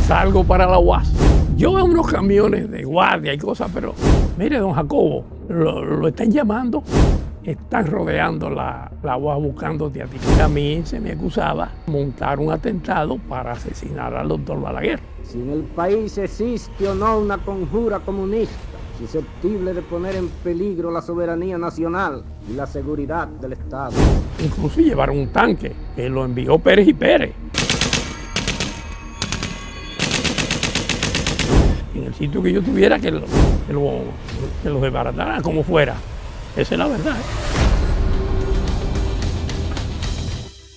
salgo para la UAS. Yo veo unos camiones de guardia y cosas, pero mire, don Jacobo, lo están llamando, están rodeando la UAS buscándote a ti. A mí se me acusaba de montar un atentado para asesinar al doctor Balaguer. Si en el país existe o no una conjura comunista susceptible de poner en peligro la soberanía nacional y la seguridad del Estado. Incluso llevaron un tanque que lo envió Pérez y Pérez. En el sitio que yo tuviera que lo desbarataran como fuera. Esa es la verdad.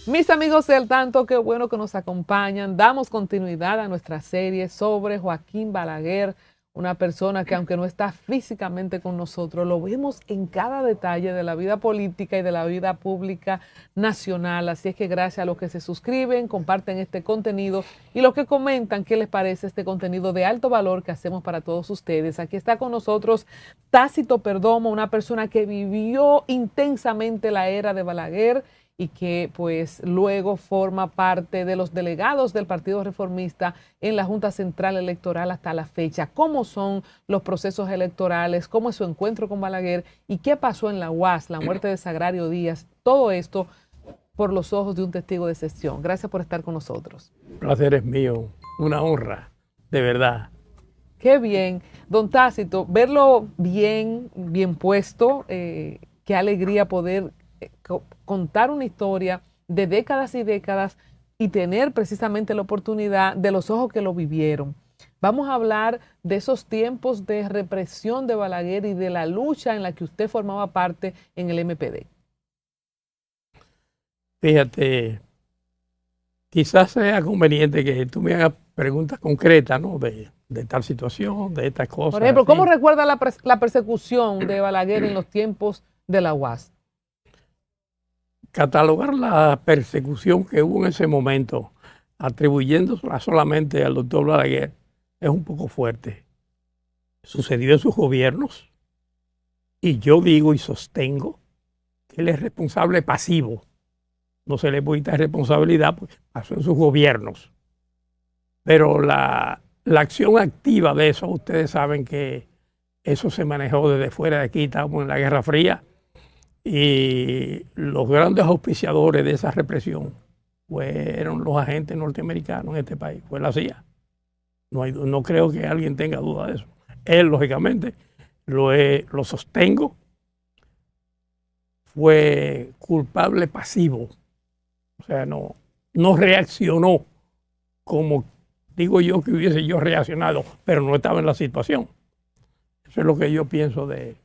Mis amigos del Tanto, qué bueno que nos acompañan. Damos continuidad a nuestra serie sobre Joaquín Balaguer, una persona que aunque no está físicamente con nosotros, lo vemos en cada detalle de la vida política y de la vida pública nacional. Así es que gracias a los que se suscriben, comparten este contenido y los que comentan qué les parece este contenido de alto valor que hacemos para todos ustedes. Aquí está con nosotros Tácito Perdomo, una persona que vivió intensamente la era de Balaguer y que pues luego forma parte de los delegados del Partido Reformista en la Junta Central Electoral hasta la fecha. ¿Cómo son los procesos electorales? ¿Cómo es su encuentro con Balaguer? ¿Y qué pasó en la UAS, la muerte de Sagrario Díaz? Todo esto por los ojos de un testigo de excepción. Gracias por estar con nosotros. El placer es mío, una honra, de verdad. Qué bien. Don Tácito, verlo bien puesto, qué alegría poder contar una historia de décadas y décadas y tener precisamente la oportunidad de los ojos que lo vivieron. Vamos a hablar de esos tiempos de represión de Balaguer y de la lucha en la que usted formaba parte en el MPD. Fíjate, quizás sea conveniente que tú me hagas preguntas concretas, ¿no? De tal situación, de estas cosas. Por ejemplo, así. ¿cómo recuerda la persecución de Balaguer en los tiempos de la UAS? Catalogar la persecución que hubo en ese momento, atribuyéndola solamente al doctor Balaguer, es un poco fuerte. Sucedió en sus gobiernos y yo digo y sostengo que él es responsable pasivo. No se le puede quitar responsabilidad porque pasó en sus gobiernos. Pero la acción activa de eso, ustedes saben que eso se manejó desde fuera de aquí, estábamos en la Guerra Fría. Y los grandes auspiciadores de esa represión fueron los agentes norteamericanos en este país, fue la CIA. No creo que alguien tenga duda de eso. Él, lógicamente, lo sostengo, fue culpable pasivo. O sea, no reaccionó como digo yo que hubiese yo reaccionado, pero no estaba en la situación. Eso es lo que yo pienso de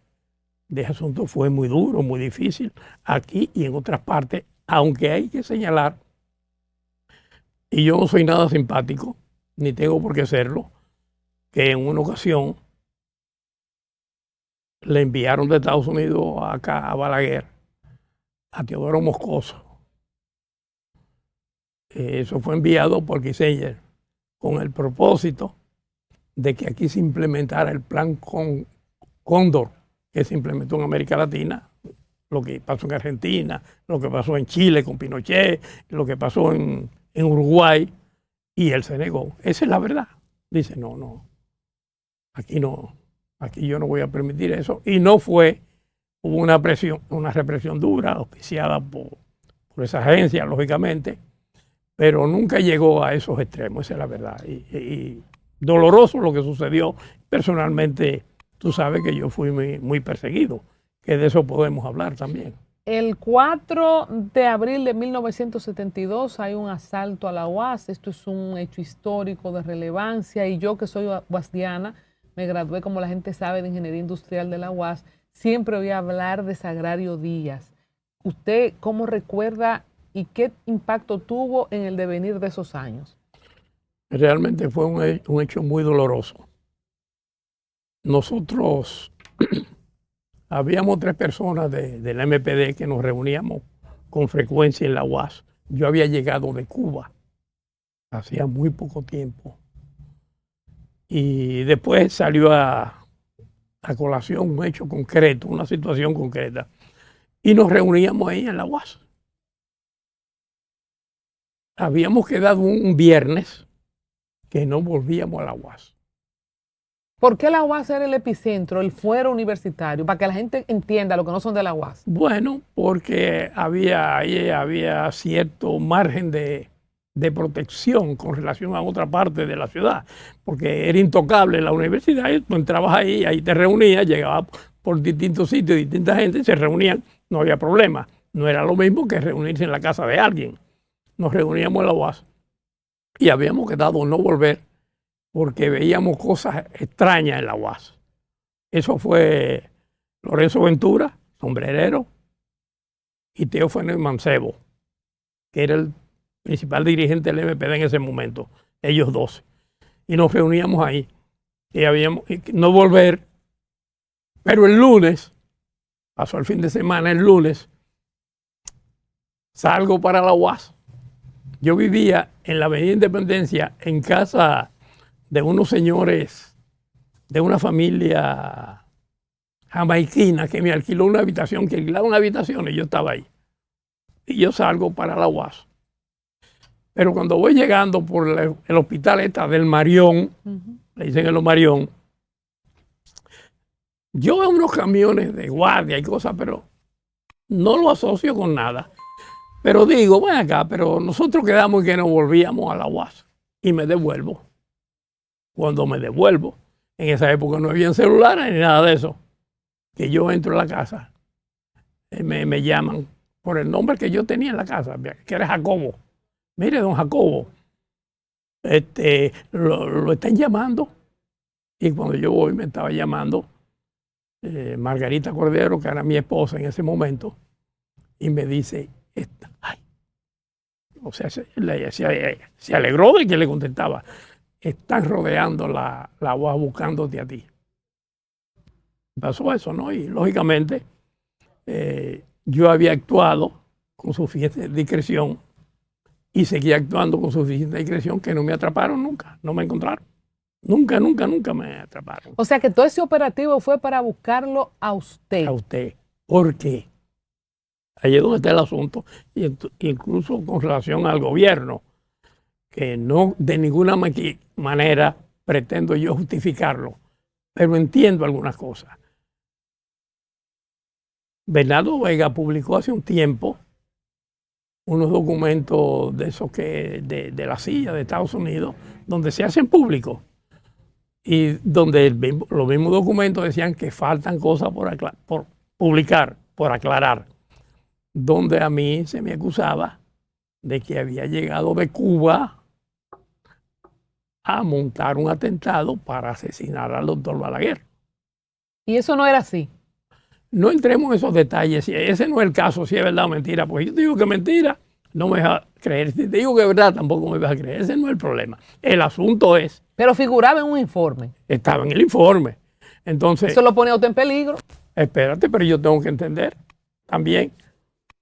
ese asunto. Fue muy duro, muy difícil, aquí y en otras partes, aunque hay que señalar, y yo no soy nada simpático, ni tengo por qué serlo, que en una ocasión le enviaron de Estados Unidos acá a Balaguer, a Teodoro Moscoso. Eso fue enviado por Kissinger con el propósito de que aquí se implementara el plan Cóndor, que se implementó en América Latina, lo que pasó en Argentina, lo que pasó en Chile con Pinochet, lo que pasó en Uruguay, y él se negó. Esa es la verdad. Dice, no, aquí yo no voy a permitir eso. Y no fue, hubo una represión dura, auspiciada por esa agencia, lógicamente, pero nunca llegó a esos extremos, esa es la verdad. Y doloroso lo que sucedió. Personalmente, tú sabes que yo fui muy perseguido, que de eso podemos hablar también. El 4 de abril de 1972 hay un asalto a la UAS. Esto es un hecho histórico de relevancia y yo que soy uasdiana, me gradué, como la gente sabe, de Ingeniería Industrial de la UAS, siempre oí hablar de Sagrario Díaz. ¿Usted cómo recuerda y qué impacto tuvo en el devenir de esos años? Realmente fue un hecho muy doloroso. Nosotros habíamos 3 personas del MPD que nos reuníamos con frecuencia en la UAS. Yo había llegado de Cuba hacía muy poco tiempo. Y después salió a colación un hecho concreto, una situación concreta. Y nos reuníamos ahí en la UAS. Habíamos quedado un viernes que no volvíamos a la UAS. ¿Por qué la UAS era el epicentro, el fuero universitario? Para que la gente entienda lo que no son de la UAS. Bueno, porque había cierto margen de protección con relación a otra parte de la ciudad, porque era intocable la universidad, y tú entrabas ahí te reunías, llegabas por distintos sitios, distinta gente, se reunían, no había problema. No era lo mismo que reunirse en la casa de alguien. Nos reuníamos en la UAS y habíamos quedado no volver porque veíamos cosas extrañas en la UAS. Eso fue Lorenzo Ventura, sombrerero, y Teófano Mancebo, que era el principal dirigente del MPD en ese momento, ellos dos. Y nos reuníamos ahí y habíamos no volver. Pero el lunes, pasó el fin de semana, el lunes, salgo para la UAS. Yo vivía en la Avenida Independencia en casa de unos señores de una familia jamaiquina que me alquiló una habitación, que alquilaba una habitación y yo estaba ahí. Y yo salgo para la UAS. Pero cuando voy llegando por el hospital del Marión, le dicen el Marión, yo veo unos camiones de guardia y cosas, pero no lo asocio con nada. Pero digo, ven acá, pero nosotros quedamos que nos volvíamos a la UAS y me devuelvo. Cuando me devuelvo, en esa época no había celulares ni nada de eso, que yo entro a la casa, me llaman por el nombre que yo tenía en la casa, que era Jacobo. Mire, don Jacobo, lo están llamando. Y cuando yo voy, me estaba llamando Margarita Cordero, que era mi esposa en ese momento, y me dice, ay. O sea, se alegró de que le contestaba, están rodeando la UAS buscándote a ti. Pasó eso, ¿no? Y lógicamente yo había actuado con suficiente discreción y seguía actuando con suficiente discreción que no me atraparon nunca, no me encontraron. Nunca me atraparon. O sea que todo ese operativo fue para buscarlo a usted. A usted. ¿Por qué? Ahí es donde está el asunto, incluso con relación al gobierno, que no de ninguna manera pretendo yo justificarlo, pero entiendo algunas cosas. Bernardo Vega publicó hace un tiempo unos documentos de esos de la CIA de Estados Unidos, donde se hacen públicos y donde los mismos documentos decían que faltan cosas por publicar, por aclarar, donde a mí se me acusaba de que había llegado de Cuba a montar un atentado para asesinar al doctor Balaguer. Y eso no era así. No entremos en esos detalles. Ese no es el caso, si es verdad o mentira. Porque yo te digo que es mentira, no me vas a creer. Si te digo que es verdad, tampoco me vas a creer. Ese no es el problema. El asunto es... Pero figuraba en un informe. Estaba en el informe. Entonces... Eso lo pone a usted en peligro. Espérate, pero yo tengo que entender también.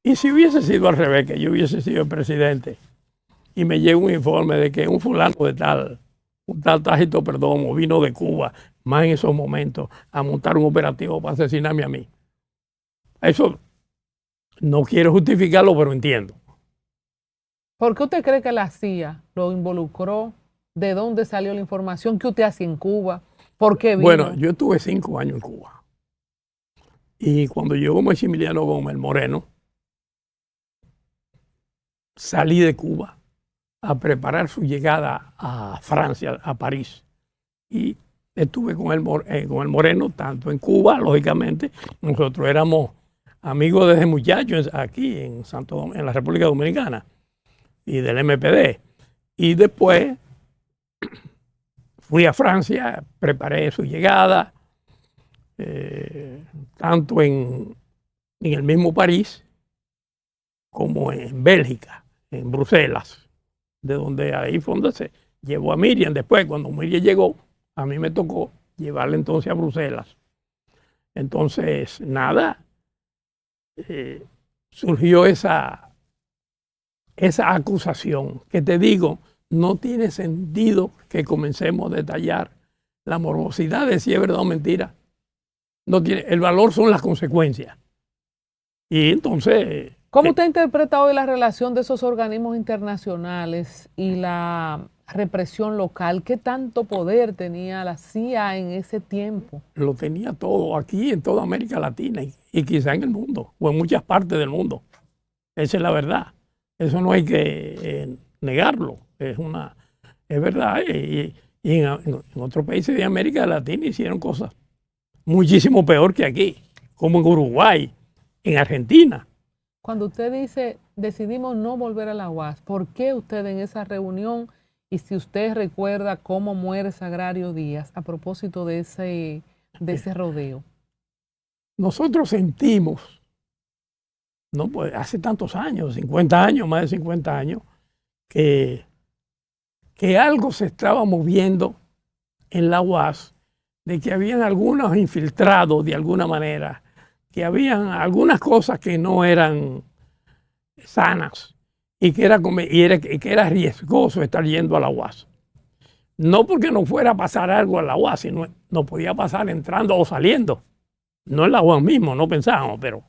Y si hubiese sido al revés, que yo hubiese sido el presidente y me llega un informe de que un fulano de tal, un tal Tácito Perdomo vino de Cuba, más en esos momentos, a montar un operativo para asesinarme a mí. Eso no quiero justificarlo, pero entiendo. ¿Por qué usted cree que la CIA lo involucró? ¿De dónde salió la información? ¿Qué usted hacía en Cuba? ¿Por qué vino? Bueno, yo estuve 5 años en Cuba. Y cuando llegó Maximiliano Gómez Moreno, salí de Cuba a preparar su llegada a Francia, a París. Y estuve con el Moreno, tanto en Cuba, lógicamente. Nosotros éramos amigos desde muchachos aquí en la República Dominicana y del MPD. Y después fui a Francia, preparé su llegada, tanto en el mismo París como en Bélgica, en Bruselas, de donde ahí fue donde se llevó a Miriam. Después, cuando Miriam llegó, a mí me tocó llevarla entonces a Bruselas. Entonces, nada, surgió esa acusación, que te digo, no tiene sentido que comencemos a detallar la morbosidad de si es verdad o mentira. No tiene, el valor son las consecuencias. Y entonces... ¿Cómo usted interpreta hoy la relación de esos organismos internacionales y la represión local? ¿Qué tanto poder tenía la CIA en ese tiempo? Lo tenía todo aquí en toda América Latina y quizá en el mundo, o en muchas partes del mundo. Esa es la verdad. Eso no hay que negarlo. Es verdad. Y en otros países de América Latina hicieron cosas muchísimo peor que aquí, como en Uruguay, en Argentina. Cuando usted dice, decidimos no volver a la UAS, ¿por qué usted en esa reunión? Y si usted recuerda cómo muere Sagrario Díaz a propósito de ese rodeo. Nosotros sentimos, no, pues hace tantos años, 50 años, más de 50 años, que algo se estaba moviendo en la UAS, de que habían algunos infiltrados de alguna manera, que habían algunas cosas que no eran sanas y que era riesgoso estar yendo a la UAS. No porque no fuera a pasar algo a la UAS, sino no podía pasar entrando o saliendo. No en la UAS mismo, no pensábamos, pero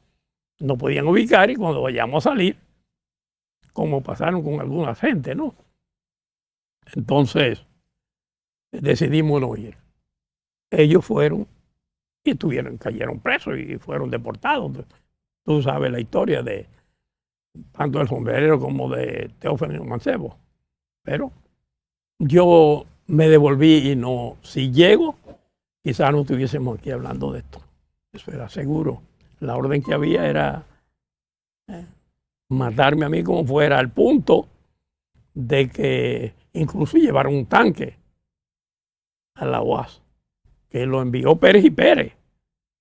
nos podían ubicar y cuando vayamos a salir, como pasaron con alguna gente, ¿no? Entonces, decidimos no ir. Ellos fueron y cayeron presos y fueron deportados. Tú sabes la historia de tanto del sombrerero como de Teófilo Mancebo. Pero yo me devolví y no, si llego, quizás no estuviésemos aquí hablando de esto. Eso era seguro. La orden que había era matarme a mí como fuera, al punto de que incluso llevaron un tanque a la UAS, que lo envió Pérez y Pérez,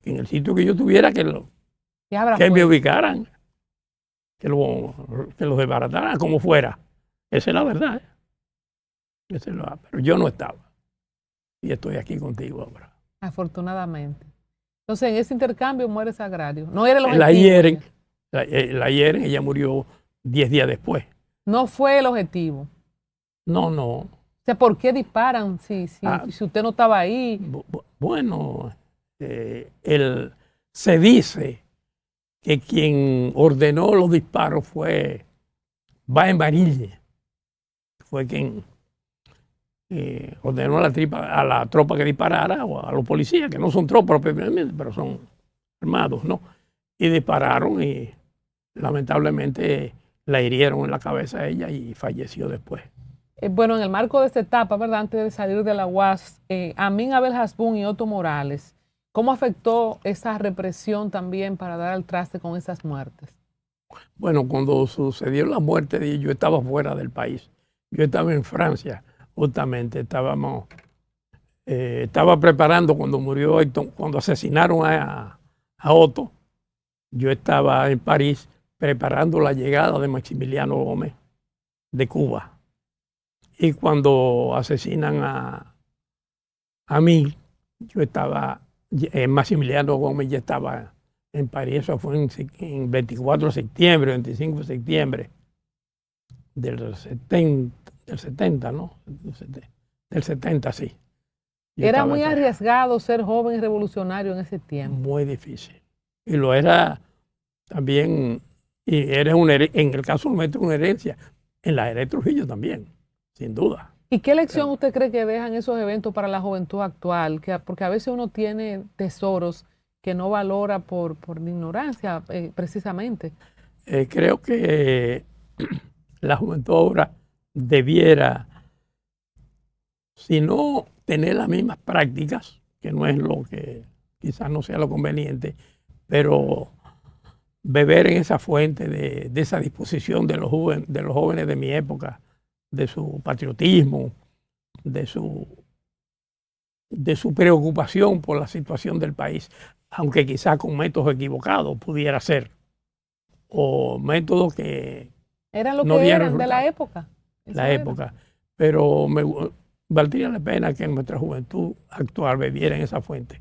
que en el sitio que yo tuviera que me ubicaran, que los desbarataran como fuera. Esa es la verdad. Pero yo no estaba. Y estoy aquí contigo ahora. Afortunadamente. Entonces, en ese intercambio muere Sagrario. No era el objetivo. La hieren, ella murió 10 días después. No fue el objetivo. No. O sea, ¿por qué disparan si usted no estaba ahí? Bueno, se dice que quien ordenó los disparos fue Baen-Barille. Fue quien ordenó a la tropa que disparara, o a los policías, que no son tropas propiamente, pero son armados, ¿no? Y dispararon y lamentablemente la hirieron en la cabeza a ella y falleció después. Bueno, en el marco de esta etapa, ¿verdad? Antes de salir de la UAS, Amin Abel Hasbún y Otto Morales, ¿cómo afectó esa represión también para dar al traste con esas muertes? Bueno, cuando sucedió la muerte de ellos, yo estaba fuera del país. Yo estaba en Francia, justamente. Estaba preparando cuando murió Héctor, cuando asesinaron a Otto. Yo estaba en París preparando la llegada de Maximiliano Gómez de Cuba. Y cuando asesinan a mí, yo estaba, Maximiliano Gómez ya estaba en París. Eso fue en 24 de septiembre, 25 de septiembre del 70, ¿no? Del 70, sí. Era muy arriesgado ser joven y revolucionario en ese tiempo. Muy difícil. Y lo era también, y en el caso nuestro, una herencia. En la era de Trujillo también, sin duda. ¿Y qué lección usted cree que dejan esos eventos para la juventud actual? Porque a veces uno tiene tesoros que no valora por ignorancia, precisamente. Creo que la juventud ahora debiera, si no tener las mismas prácticas, que no es lo que quizás no sea lo conveniente, pero beber en esa fuente de esa disposición de los jóvenes de mi época, de su patriotismo, de su preocupación por la situación del país, aunque quizás con métodos equivocados pudiera ser, o métodos que eran lo que eran de la época. La época. Pero valdría la pena que nuestra juventud actual bebiera en esa fuente.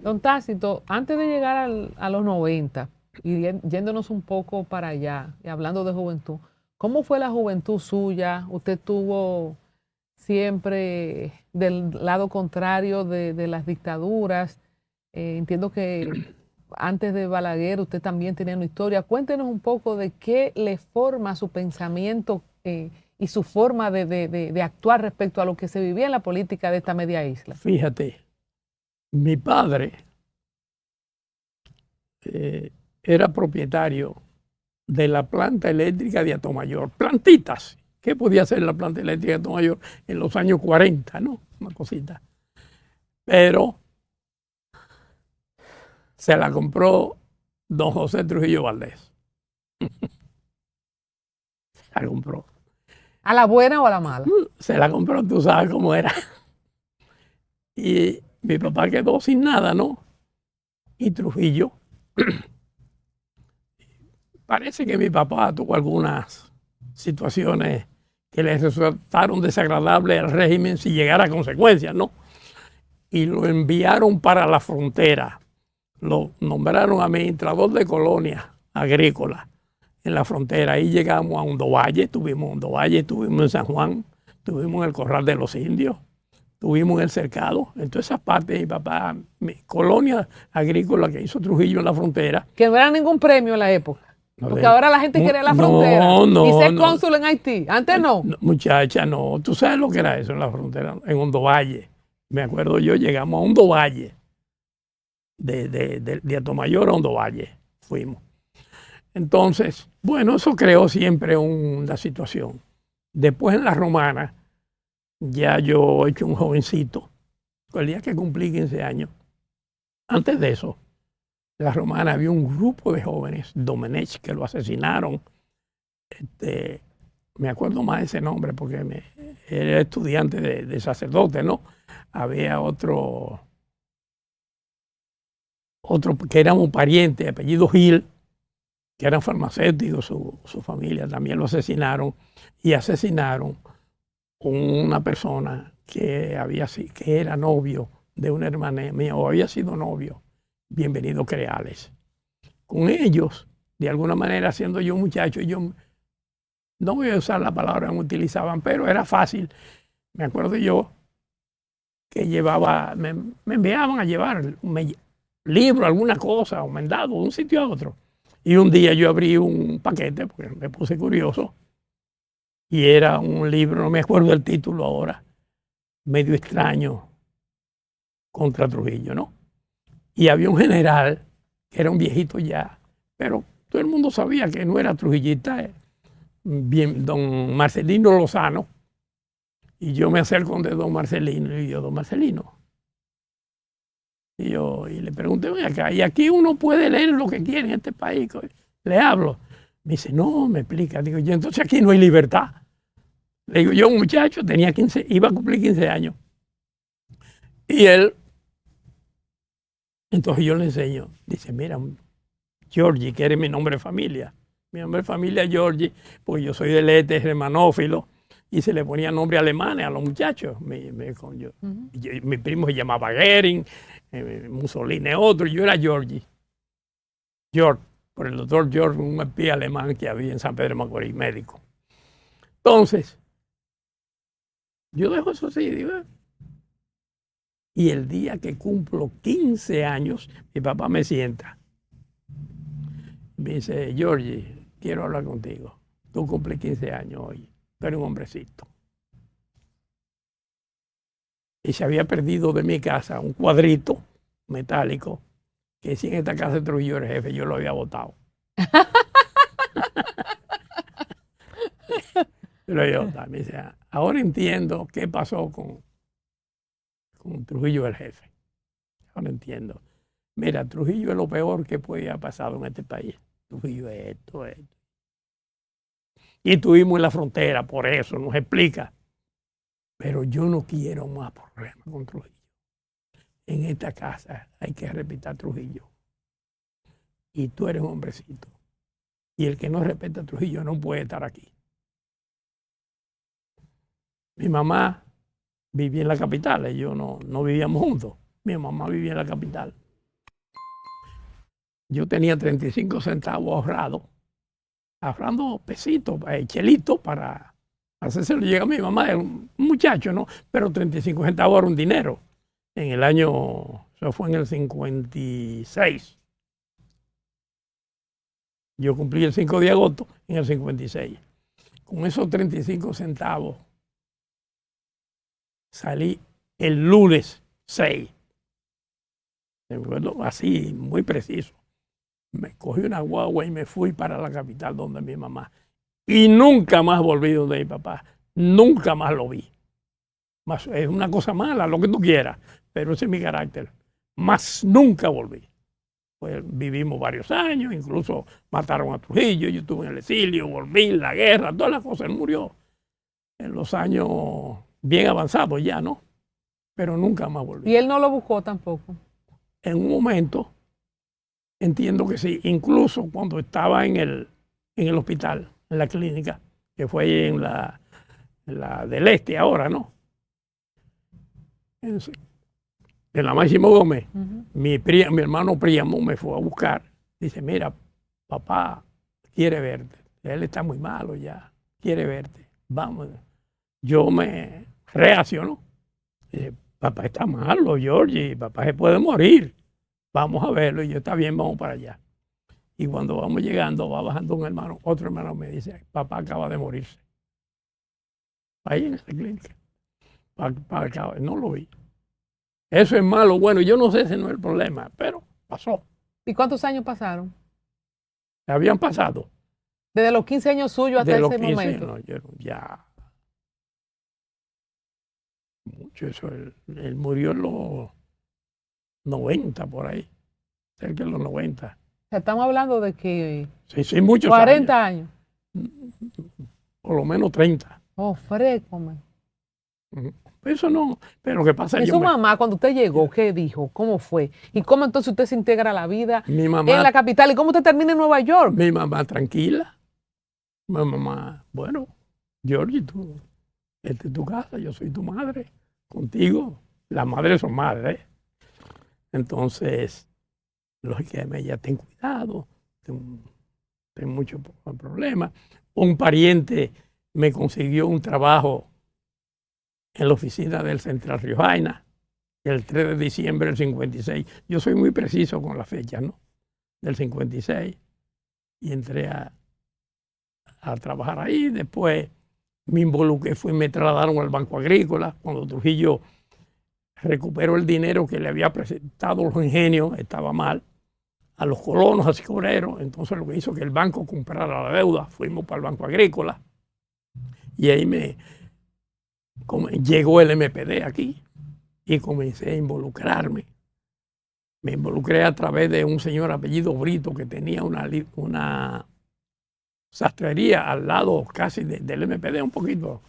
Don Tácito, antes de llegar a los 90 y yéndonos un poco para allá y hablando de juventud, ¿cómo fue la juventud suya? ¿Usted tuvo siempre del lado contrario de las dictaduras? Entiendo que antes de Balaguer usted también tenía una historia. Cuéntenos un poco de qué le forma su pensamiento y y su forma de actuar respecto a lo que se vivía en la política de esta media isla? Fíjate, mi padre era propietario de la planta eléctrica de Atomayor. Plantitas. ¿Qué podía hacer la planta eléctrica de Atomayor en los años 40, no? Una cosita. Pero se la compró don José Trujillo Valdés. Se la compró. ¿A la buena o a la mala? Se la compró, tú sabes cómo era. Y mi papá quedó sin nada, ¿no? Y Trujillo, parece que mi papá tuvo algunas situaciones que le resultaron desagradables al régimen sin llegar a consecuencias, ¿no? Y lo enviaron para la frontera. Lo nombraron administrador de colonias agrícolas en la frontera. Ahí llegamos a Hondo Valle, estuvimos en San Juan, estuvimos en el Corral de los Indios, estuvimos en el Cercado, en todas esas partes. Mi papá, colonia agrícola que hizo Trujillo en la frontera. Que no era ningún premio en la época. Porque ahora la gente quiere la frontera y ser cónsul en Haití. Antes no. Muchacha, no. Tú sabes lo que era eso en la frontera, en Hondo Valle. Me acuerdo yo, llegamos a Hondo Valle. De Atomayor a Hondo Valle fuimos. Entonces, bueno, eso creó siempre una situación. Después en la Romana, ya yo hecho un jovencito, el día que cumplí 15 años. Antes de eso, en la Romana había un grupo de jóvenes, Domenech, que lo asesinaron. Me acuerdo más de ese nombre porque era estudiante de sacerdote, ¿no? Había otro que era un pariente, apellido Gil, que eran farmacéuticos, su familia también lo asesinaron, y asesinaron una persona que era novio de una hermana mía, o había sido novio, Bienvenido Creales. Con ellos, de alguna manera, siendo yo muchacho, yo no voy a usar la palabra que utilizaban, pero era fácil. Me acuerdo yo que me enviaban a llevar libro, alguna cosa, o mandado de un sitio a otro. Y un día yo abrí un paquete, porque me puse curioso, y era un libro, no me acuerdo del título ahora, medio extraño, contra Trujillo, ¿no? Y había un general, que era un viejito ya, pero todo el mundo sabía que no era trujillista, bien, don Marcelino Lozano. Y yo me acerco de don Marcelino, y yo, don Marcelino, y le pregunté, ven acá, y aquí uno puede leer lo que quiere en este país. Le hablo. Me dice, no, me explica. Digo, yo, entonces aquí no hay libertad. Le digo, yo un muchacho, iba a cumplir 15 años. Y él, entonces yo le enseño. Dice, mira, Georgie, que eres mi nombre de familia. Mi nombre de familia es Georgie, porque yo soy del este, germanófilo. Y se le ponía nombre alemanes a los muchachos. Mi primo se llamaba Goering, Mussolini otro, yo era Georgie. George, por el doctor George, un espía alemán que había en San Pedro de Macorís, médico. Entonces, yo dejo eso así, digo. Y el día que cumplo 15 años, mi papá me sienta. Me dice, Georgie, quiero hablar contigo. Tú cumples 15 años hoy. Tú eres un hombrecito. Y se había perdido de mi casa un cuadrito metálico que si en esta casa de Trujillo era jefe, yo lo había botado. Yo lo había botado. Me dice, ahora entiendo qué pasó con Trujillo el jefe. Ahora entiendo. Mira, Trujillo es lo peor que puede haber pasado en este país. Trujillo es esto. Y estuvimos en la frontera, por eso nos explica. Pero yo no quiero más problemas con Trujillo. En esta casa hay que respetar a Trujillo. Y tú eres un hombrecito. Y el que no respeta a Trujillo no puede estar aquí. Mi mamá vivía en la capital, ellos no vivíamos juntos. Mi mamá vivía en la capital. Yo tenía 35 centavos ahorrando pesitos, chelitos para hacérselo llegar a mi mamá. Era un muchacho, ¿no? Pero 35 centavos era un dinero. En el año, eso fue en el 56. Yo cumplí el 5 de agosto en el 56. con esos 35 centavos salí el lunes 6. Me acuerdo así, muy preciso. Me cogí una guagua y me fui para la capital donde mi mamá. Y nunca más volví donde mi papá. Nunca más lo vi. Más, es una cosa mala, lo que tú quieras, pero ese es mi carácter. Más nunca volví. Pues vivimos varios años, incluso mataron a Trujillo, yo estuve en el exilio, volví, la guerra, todas las cosas. Él murió en los años bien avanzados ya, ¿no? Pero nunca más volví. ¿Y él no lo buscó tampoco? En un momento, entiendo que sí, incluso cuando estaba en el hospital, en la clínica, que fue en la del Este ahora, ¿no? En la Máximo Gómez, mi hermano Príamo me fue a buscar. Dice, mira, papá quiere verte. Él está muy malo ya, quiere verte. Vamos. Yo me reacciono. Dice, papá está malo, Georgie, papá se puede morir. Vamos a verlo. Y yo, está bien, vamos para allá. Y cuando vamos llegando, va bajando un hermano, otro hermano me dice, papá acaba de morirse. Ahí en esa clínica. No lo vi. Eso es malo. Bueno, yo no sé si no es el problema, pero pasó. ¿Y cuántos años pasaron? Habían pasado. Desde los 15 años suyos hasta ese momento. No, ya. Mucho eso. Él murió en los 90 por ahí. Cerca de los 90. O sea, estamos hablando de que... Sí, muchos 40 años. Por lo menos 30. Oh, frécome. Eso no, pero lo que pasa es que... ¿Y su mamá, cuando usted llegó, qué dijo? ¿Cómo fue? ¿Y cómo entonces usted se integra a la vida en la capital? ¿Y cómo usted termina en Nueva York? Mi mamá tranquila. Mi mamá, bueno, Georgie, tú, esta es tu casa, yo soy tu madre, contigo. Las madres son madres. Entonces, lógicamente, ella, ten cuidado, ten muchos problemas. Un pariente me consiguió un trabajo en la oficina del Central Río Jaina, el 3 de diciembre del 56. Yo soy muy preciso con las fechas, ¿no? Del 56. Y entré a trabajar ahí. Después me involucré, me trasladaron al Banco Agrícola. Cuando Trujillo recuperó el dinero que le había presentado los ingenios, estaba mal, a los colonos, así obreros. Entonces lo que hizo que el banco comprara la deuda. Fuimos para el Banco Agrícola. Y ahí llegó el MPD aquí y comencé a involucrarme. Me involucré a través de un señor apellido Brito que tenía una sastrería al lado casi del MPD, un poquito,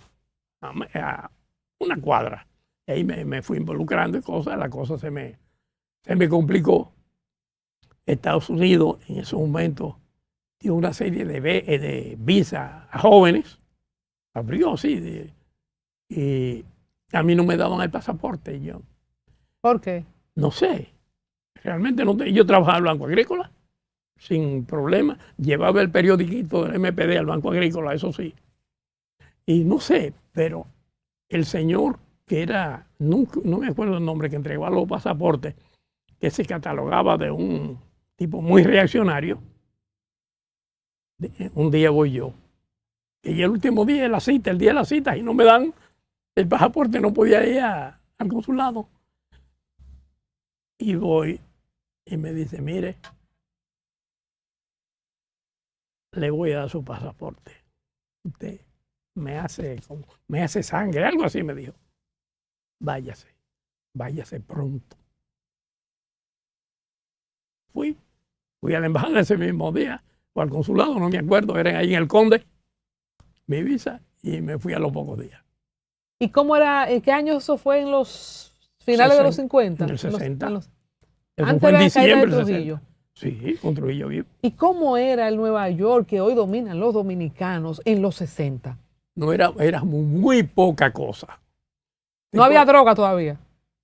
a una cuadra. Y ahí me fui involucrando y cosas, la cosa se me complicó. Estados Unidos en ese momento dio una serie de visas a jóvenes. Abrió, sí, y a mí no me daban el pasaporte. ¿Por qué? No sé. Realmente no. Yo trabajaba en el Banco Agrícola sin problema. Llevaba el periodiquito del MPD al Banco Agrícola, eso sí. Y no sé, pero el señor que era, no me acuerdo el nombre, que entregaba los pasaportes, que se catalogaba de un tipo muy reaccionario. Un día voy yo. Y el último día de la cita, el día de la cita, y no me dan el pasaporte, no podía ir al consulado. Y voy y me dice, mire, le voy a dar su pasaporte. Usted me hace sangre, algo así me dijo. Váyase pronto. Fui a la embajada ese mismo día, o al consulado, no me acuerdo, eran ahí en el Conde, mi visa, y me fui a los pocos días. ¿Y cómo era, en qué año eso fue? ¿En los finales de los 50? En el 60. Antes fue en diciembre de Trujillo. Sí, con Trujillo vivo. ¿Y cómo era el Nueva York que hoy dominan los dominicanos en los 60? No era muy poca cosa. ¿No había droga todavía?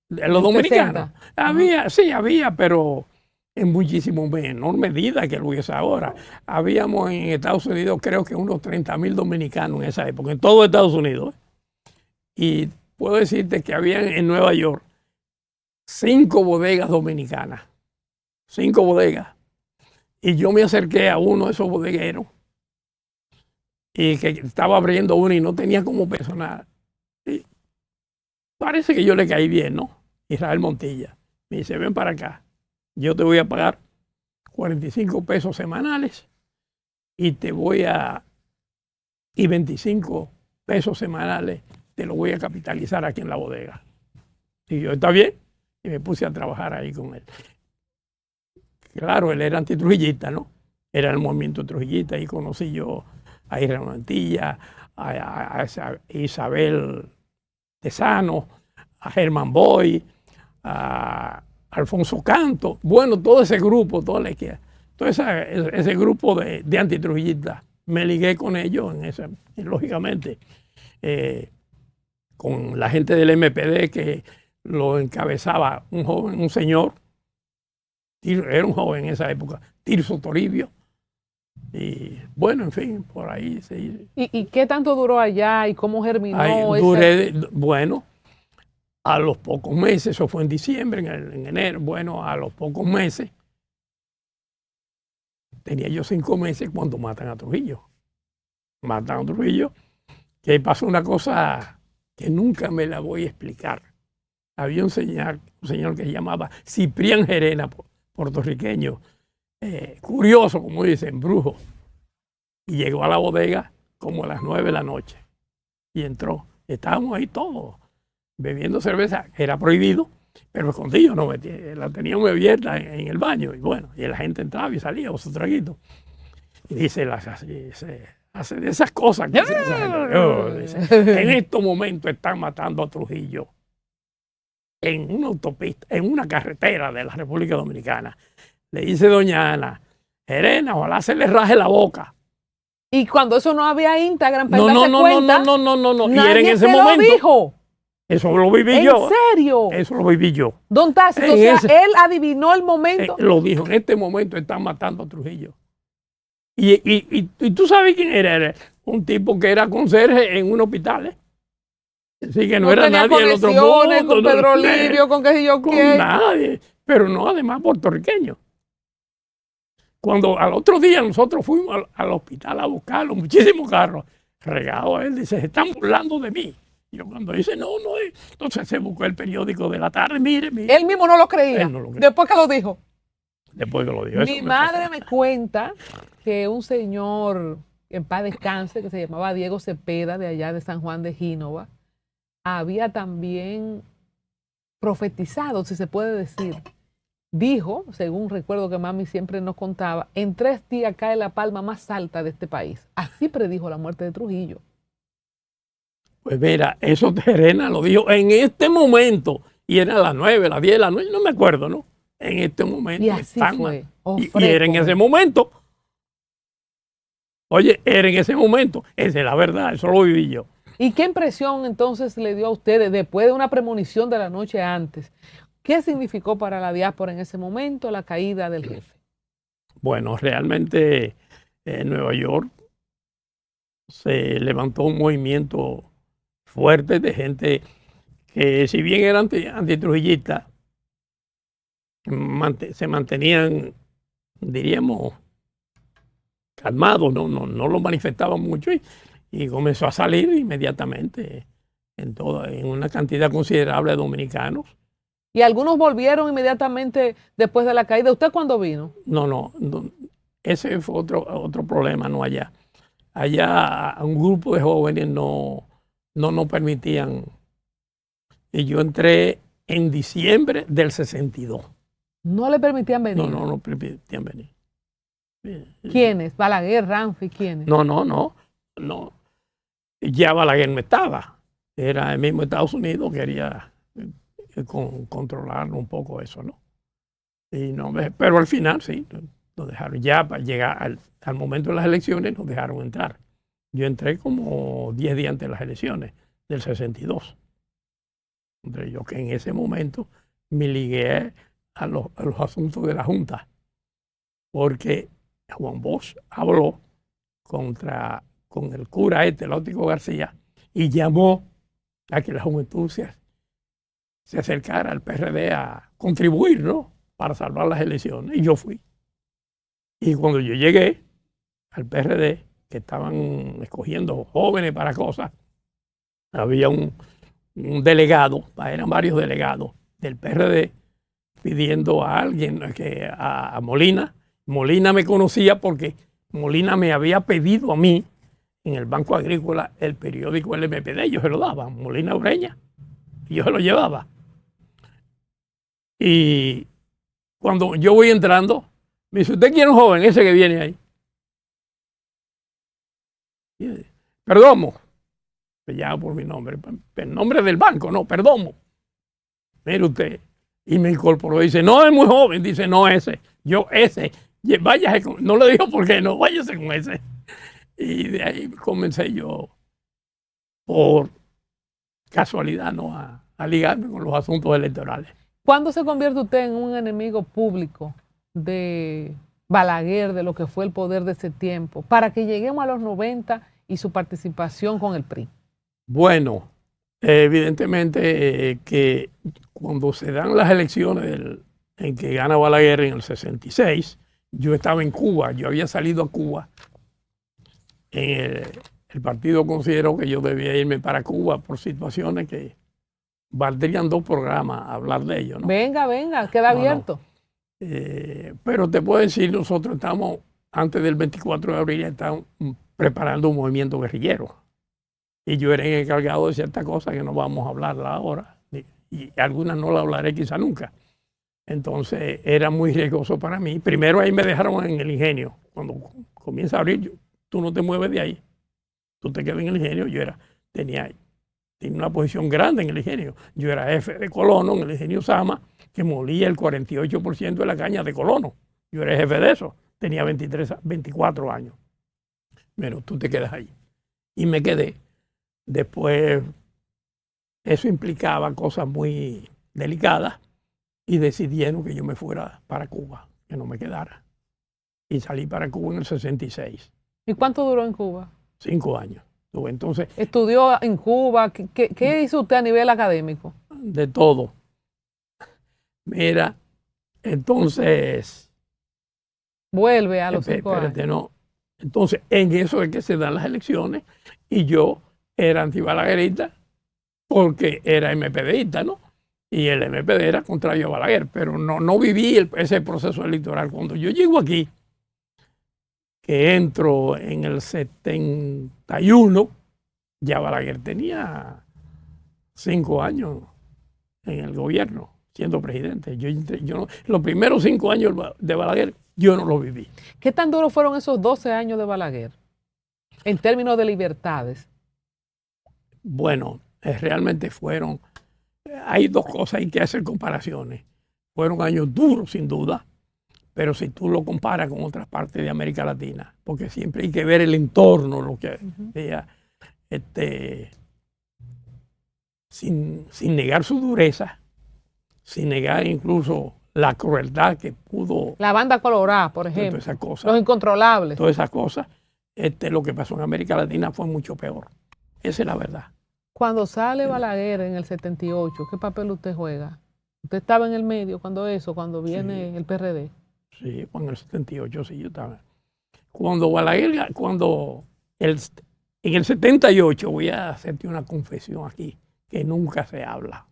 En los dominicanos. Había, pero en muchísimo menor medida que lo es ahora. Habíamos en Estados Unidos, creo que unos 30,000 dominicanos en esa época, en todo Estados Unidos. Y puedo decirte que había en Nueva York 5 bodegas dominicanas. 5 bodegas. Y yo me acerqué a uno de esos bodegueros y que estaba abriendo una y no tenía como personal. Y parece que yo le caí bien, ¿no? Israel Montilla. Me dice, ven para acá, yo te voy a pagar 45 pesos semanales y y 25 pesos semanales te lo voy a capitalizar aquí en la bodega. Y yo, está bien, y me puse a trabajar ahí con él. Claro, él era antitrujillista, ¿no? Era el movimiento trujillista y conocí yo a Israel Montilla, a Isabel Tesano, a Germán Boy, a Alfonso Canto, bueno, todo ese grupo, toda la izquierda, todo ese grupo de antitrujillistas, me ligué con ellos, y lógicamente, con la gente del MPD que lo encabezaba un joven, un señor, era un joven en esa época, Tirso Toribio, y bueno, en fin, por ahí se... ¿Y qué tanto duró allá y cómo germinó bueno, a los pocos meses, eso fue en diciembre, en enero, bueno, a los pocos meses, tenía yo 5 meses cuando matan a Trujillo. Matan a Trujillo, que pasó una cosa que nunca me la voy a explicar. Había un señor que se llamaba Ciprián Gerena, puertorriqueño, curioso, como dicen, brujo, y llegó a la bodega como a las 9 de la noche y entró. Estábamos ahí todos bebiendo cerveza, que era prohibido, pero escondido, no la teníamos abierta en el baño, y bueno, y la gente entraba y salía, o su traguito. Y dice hace de esas cosas que dice, en estos momentos están matando a Trujillo en una autopista, en una carretera de la República Dominicana. Le dice doña Ana, Gerena, ojalá se le raje la boca. Y cuando eso no había Instagram para darse cuenta, no. Y era en ese se momento. Lo dijo. Eso lo viví yo. ¿En serio? Eso lo viví yo. Don Tácito, o sea, él adivinó el momento. Lo dijo, en este momento están matando a Trujillo. Y tú sabes quién era. Era un tipo que era conserje en un hospital. Así que no era nadie del otro mundo. Con Pedro Livio, con qué sé yo qué. Con nadie. Pero no, además, puertorriqueño. Cuando al otro día nosotros fuimos al hospital a buscarlo, muchísimos carros regados, él dice, se están burlando de mí. Y yo cuando dice, no, entonces se buscó el periódico de la tarde, mire. Él mismo no lo creía. Él no lo creía. Después que lo dijo. Después que lo dijo. Mi madre me cuenta que un señor, en paz descanse, que se llamaba Diego Cepeda, de allá de San Juan de Gínova, había también profetizado, si se puede decir. Dijo, según recuerdo que mami siempre nos contaba, en 3 días cae la palma más alta de este país. Así predijo la muerte de Trujillo. Pues mira, eso Gerena lo dijo en este momento, y era a las 9, las 10 de la noche, no me acuerdo, ¿no? En este momento. Y así fue. Y era en ese momento. Oye, era en ese momento. Esa es la verdad, eso lo viví yo. ¿Y qué impresión entonces le dio a ustedes después de una premonición de la noche antes? ¿Qué significó para la diáspora en ese momento la caída del jefe? Bueno, realmente en Nueva York se levantó un movimiento fuerte de gente que, si bien eran antitrujillistas, se mantenían, diríamos, calmados, no lo manifestaban mucho y comenzó a salir inmediatamente en una cantidad considerable de dominicanos. ¿Y algunos volvieron inmediatamente después de la caída? ¿Usted cuándo vino? No, ese fue otro problema, no allá. Allá un grupo de jóvenes no nos permitían. Y yo entré en diciembre del 62. ¿No le permitían venir? No permitían venir. ¿Quiénes? ¿Balaguer, Ramfi? ¿Quiénes? No. Ya Balaguer no estaba. Era el mismo Estados Unidos, quería controlar un poco eso, ¿no? Pero al final sí, nos dejaron ya para llegar al momento de las elecciones, nos dejaron entrar. Yo entré como 10 días antes de las elecciones del 62. Entonces yo que en ese momento me ligué a los asuntos de la Junta, porque Juan Bosch habló con el cura Lótico García y llamó a que la juventud se acercara al PRD a contribuir, ¿no?, para salvar las elecciones. Y yo fui. Y cuando yo llegué al PRD, que estaban escogiendo jóvenes para cosas, había un delegado, eran varios delegados del PRD, pidiendo a alguien, a Molina. Molina me conocía porque Molina me había pedido a mí en el Banco Agrícola el periódico El MPD, yo se lo daba, Molina Ureña, y yo se lo llevaba. Y cuando yo voy entrando, me dice, ¿usted quiere un joven? Ese que viene ahí. Perdomo. Me llama por mi nombre. El nombre del banco, no, Perdomo. Mire usted. Y me incorporó. Dice, no, es muy joven. Dice, no, ese. Yo, ese. Váyase con... No le digo por qué, no, váyase con ese. Y de ahí comencé yo, por casualidad, ¿no? a ligarme con los asuntos electorales. ¿Cuándo se convierte usted en un enemigo público de Balaguer, de lo que fue el poder de ese tiempo, para que lleguemos a los 90 y su participación con el PRI? Bueno, evidentemente que cuando se dan las elecciones en que gana Balaguer en el 66, yo estaba en Cuba, yo había salido a Cuba. El partido consideró que yo debía irme para Cuba por situaciones que valdrían 2 programas hablar de ello, ¿no? Venga, queda abierto. Pero te puedo decir, nosotros estamos, antes del 24 de abril, estamos preparando un movimiento guerrillero. Y yo era el encargado de ciertas cosas que no vamos a hablar ahora, y algunas no las hablaré quizá nunca. Entonces era muy riesgoso para mí. Primero ahí me dejaron en el ingenio. Cuando comienza a abrir, tú no te mueves de ahí. Tú te quedas en el ingenio. Yo tenía una posición grande en el ingenio. Yo era jefe de colono en el ingenio Sama, que molía el 48% de la caña de colono. Yo era jefe de eso. Tenía 24 años. Pero tú te quedas ahí. Y me quedé. Después, eso implicaba cosas muy delicadas y decidieron que yo me fuera para Cuba, que no me quedara. Y salí para Cuba en el 66. ¿Y cuánto duró en Cuba? 5 años. Entonces, ¿estudió en Cuba? ¿Qué hizo usted a nivel académico? De todo. Mira, entonces... Vuelve a los 5 años. No. Entonces, en eso es que se dan las elecciones y yo era antibalaguerista porque era MPDista, ¿no? Y el MPD era contrario a Balaguer, pero no viví ese proceso electoral. Cuando yo llego aquí, que entro en el 71, ya Balaguer tenía 5 años en el gobierno, siendo presidente. Los primeros 5 años de Balaguer, yo no los viví. ¿Qué tan duros fueron esos 12 años de Balaguer en términos de libertades? Bueno, realmente fueron... Hay 2 cosas, hay que hacer comparaciones. Fueron años duros, sin duda, pero si tú lo comparas con otras partes de América Latina, porque siempre hay que ver el entorno, lo que ella, sin negar su dureza, sin negar incluso la crueldad que pudo... La banda colorada, por ejemplo. Todas esas cosas, los incontrolables. Todas esas cosas. Lo que pasó en América Latina fue mucho peor. Esa es la verdad. Cuando sale Balaguer en el 78, ¿qué papel usted juega? ¿Usted estaba en el medio cuando viene el PRD? Sí, en el 78 sí, yo estaba. Cuando Balaguer, en el 78, voy a hacerte una confesión aquí, que nunca se habla.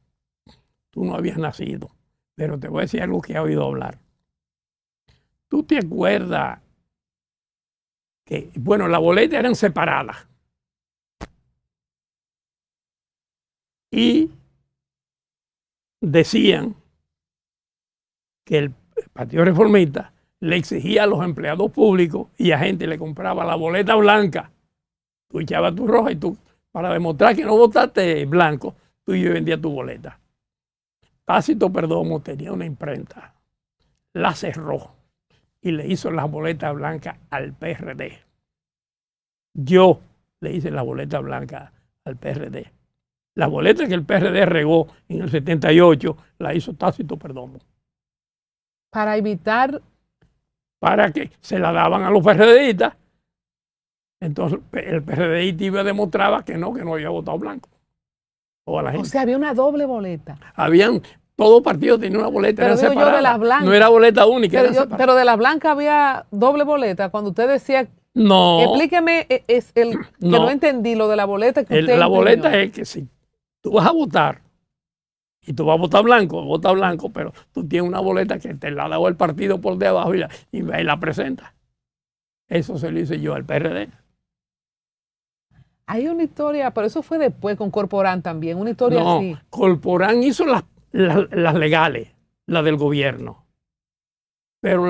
Tú no habías nacido, pero te voy a decir algo que he oído hablar. ¿Tú te acuerdas que, bueno, las boletas eran separadas? Y decían que el Partido Reformista le exigía a los empleados públicos y a gente le compraba la boleta blanca. Tú echabas tu roja y tú, para demostrar que no votaste blanco, tú vendías tu boleta. Tácito Perdomo tenía una imprenta, la cerró y le hizo las boletas blancas al PRD. Yo le hice la boleta blanca al PRD. La boleta que el PRD regó en el 78 la hizo Tácito Perdomo. Para evitar... Para que se la daban a los PRDistas. Entonces el PRDista demostraba que no había votado blanco. O sea, había una doble boleta. Todos partidos tenían una boleta, pero separada. De las blancas, no era boleta única. Pero de la blanca había doble boleta. Cuando usted decía No. Explíqueme, es el que no entendí lo de la boleta que usted La imprimió. boleta es que si tú vas a votar y tú vas a votar blanco, pero tú tienes una boleta que te la ha dado el partido por debajo y la presenta. Eso se lo hice yo al PRD. Hay una historia, pero eso fue después con Corporán también, una historia No, así. Corporán hizo las legales, las del gobierno. Pero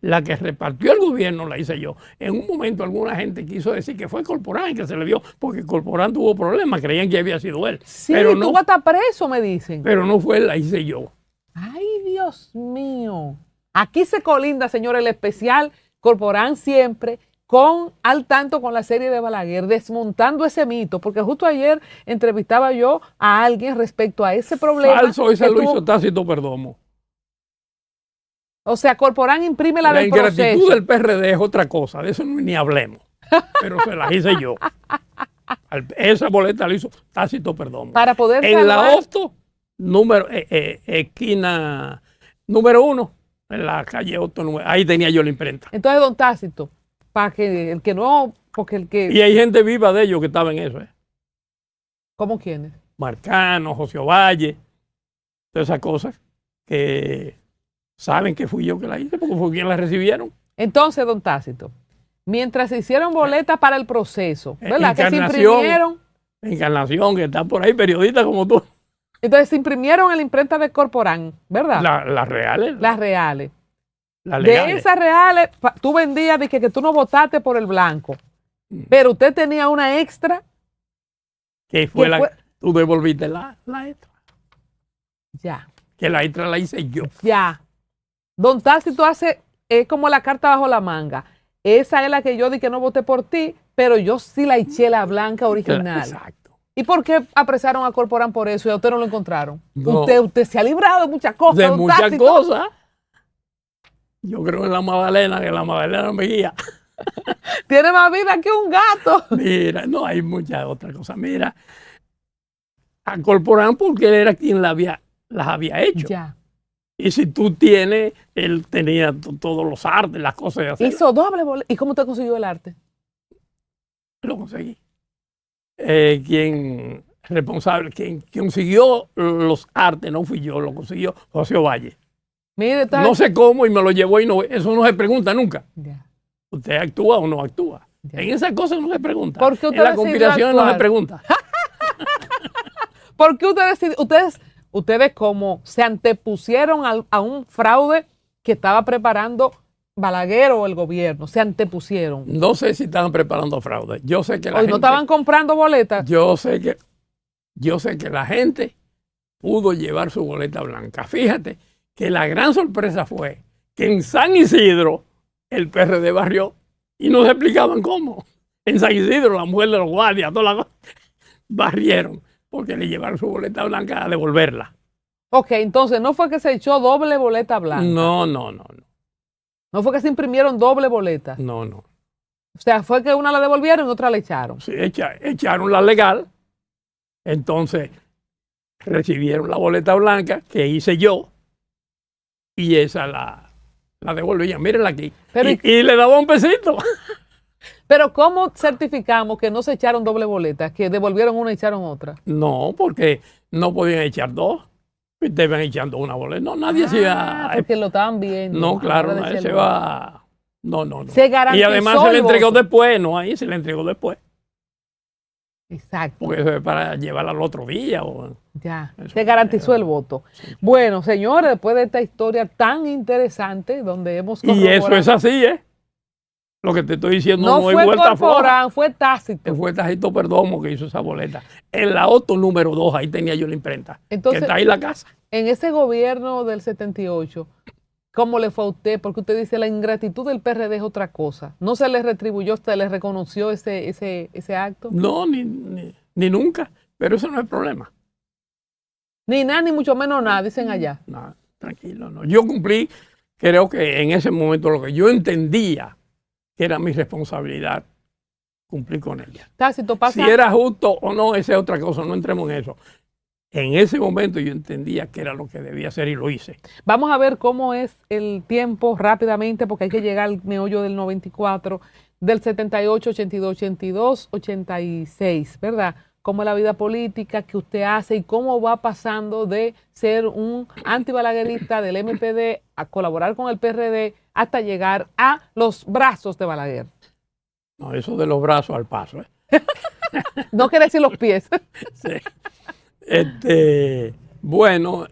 la que repartió el gobierno la hice yo. En un momento alguna gente quiso decir que fue Corporán que se le dio, porque Corporán tuvo problemas, creían que había sido él. Sí, pero no, tuvo hasta preso, me dicen. Pero no fue él, la hice yo. Ay, Dios mío. Aquí se colinda, señor, el especial Corporán siempre al tanto con la serie de Balaguer, desmontando ese mito, porque justo ayer entrevistaba yo a alguien respecto a ese problema. Falso, ese lo hizo Tácito Perdomo. O sea, Corporán imprime la del proceso. La ingratitud del PRD es otra cosa, de eso ni hablemos. Pero se las hice yo. Esa boleta la hizo Tácito Perdomo. Para poder en salvar. la Hosto, esquina número 1, en la calle Hosto, ahí tenía yo la imprenta. Entonces, don Tácito, para que el que no, porque el que... Y hay gente viva de ellos que estaba en eso. ¿Cómo quiénes? Marcano, José Ovalle, todas esas cosas que saben que fui yo que la hice porque fue quien la recibieron. Entonces, don Tácito, mientras se hicieron boletas para el proceso, ¿verdad? Que se Encarnación, imprimieron. Encarnación, que están por ahí periodistas como tú. Entonces se imprimieron en la imprenta de Corporán, ¿verdad? Las reales. Las reales. Las legales. De esas reales, tú vendías de que tú no votaste por el blanco, pero usted tenía una extra. Que fue tú devolviste la extra. Ya. Que la extra la hice yo. Ya. Don Tácito es como la carta bajo la manga. Esa es la que yo di que no voté por ti, pero yo sí la eché la blanca original. Exacto. ¿Y por qué apresaron a Corporán por eso y a usted no lo encontraron? No. Usted se ha librado de muchas cosas. De don muchas Tácito. cosas. Yo creo en la Magdalena, que la Magdalena me guía. Tiene más vida que un gato. Mira, no hay muchas otras cosas. Mira, a Corporán porque él era quien las había hecho. Ya. Y si tú tienes, él tenía todos los artes, las cosas de hacer. Hizo doble boleta. ¿Y cómo usted consiguió el arte? Lo conseguí. Quien consiguió los artes no fui yo, lo consiguió José Ovalle. Mire, No sé cómo y me lo llevó y eso no se pregunta nunca. Ya. ¿Usted actúa o no actúa? Ya. En esas cosas no se pregunta. ¿Por qué usted en la decidió conspiración no se actuar? pregunta. ¿Por qué ustedes como se antepusieron a un fraude que estaba preparando Balaguer o el gobierno? Se antepusieron. No sé si estaban preparando fraude. Yo sé que la Hoy gente, no estaban comprando boletas. yo sé que la gente pudo llevar su boleta blanca. Fíjate que la gran sorpresa fue que en San Isidro el PRD barrió y no se explicaban cómo. En San Isidro la mujer de los guardias, todas las cosas, barrieron porque le llevaron su boleta blanca a devolverla. Ok, entonces no fue que se echó doble boleta blanca. No. No fue que se imprimieron doble boleta. No. O sea, fue que una la devolvieron y otra la echaron. Sí, echaron la legal, entonces recibieron la boleta blanca que hice yo y esa la devolvían. Mírenla aquí. Pero y le daba un pesito. Pero ¿cómo certificamos que no se echaron doble boleta? Que devolvieron una y echaron otra. No, porque no podían echar dos. Estaban echando una boleta. No, nadie se iba. Porque lo estaban viendo. No, claro, Ahora nadie decía se el va. No. Se garantizó Y además se le el entregó voto. después, no ahí, se le entregó después. Exacto. Porque eso es para llevarla al otro día. Ya, Eso se es, garantizó el voto. sí. Bueno, señores, después de esta historia tan interesante, donde hemos Y eso corroborado- es así, ¿eh? Lo que te estoy diciendo No hay fue vuelta floja. Corporán, fue Tácito. Fue Tácito Perdomo que hizo esa boleta. En la Otto número 2, ahí tenía yo la imprenta. Entonces- que está ahí en la casa. En ese gobierno del 78, ¿cómo le fue a usted? Porque usted dice la ingratitud del PRD es otra cosa. ¿No se le retribuyó, usted le reconoció ese acto? No, ni nunca. Pero eso no es problema. Ni nada, ni mucho menos nada, dicen allá. No, tranquilo, no. Yo cumplí, creo que en ese momento lo que yo entendía que era mi responsabilidad, cumplí con ella. Tácito, pasa. Si era justo o no, esa es otra cosa, no entremos en eso. En ese momento yo entendía que era lo que debía hacer y lo hice. Vamos a ver cómo es el tiempo rápidamente, porque hay que llegar al meollo del 94. del 78, 82, 82, 86, ¿verdad? Cómo es la vida política que usted hace y cómo va pasando de ser un antibalaguerista del MPD a colaborar con el PRD hasta llegar a los brazos de Balaguer. No, eso de los brazos al paso, ¿eh? No quiere decir los pies. Sí. Bueno,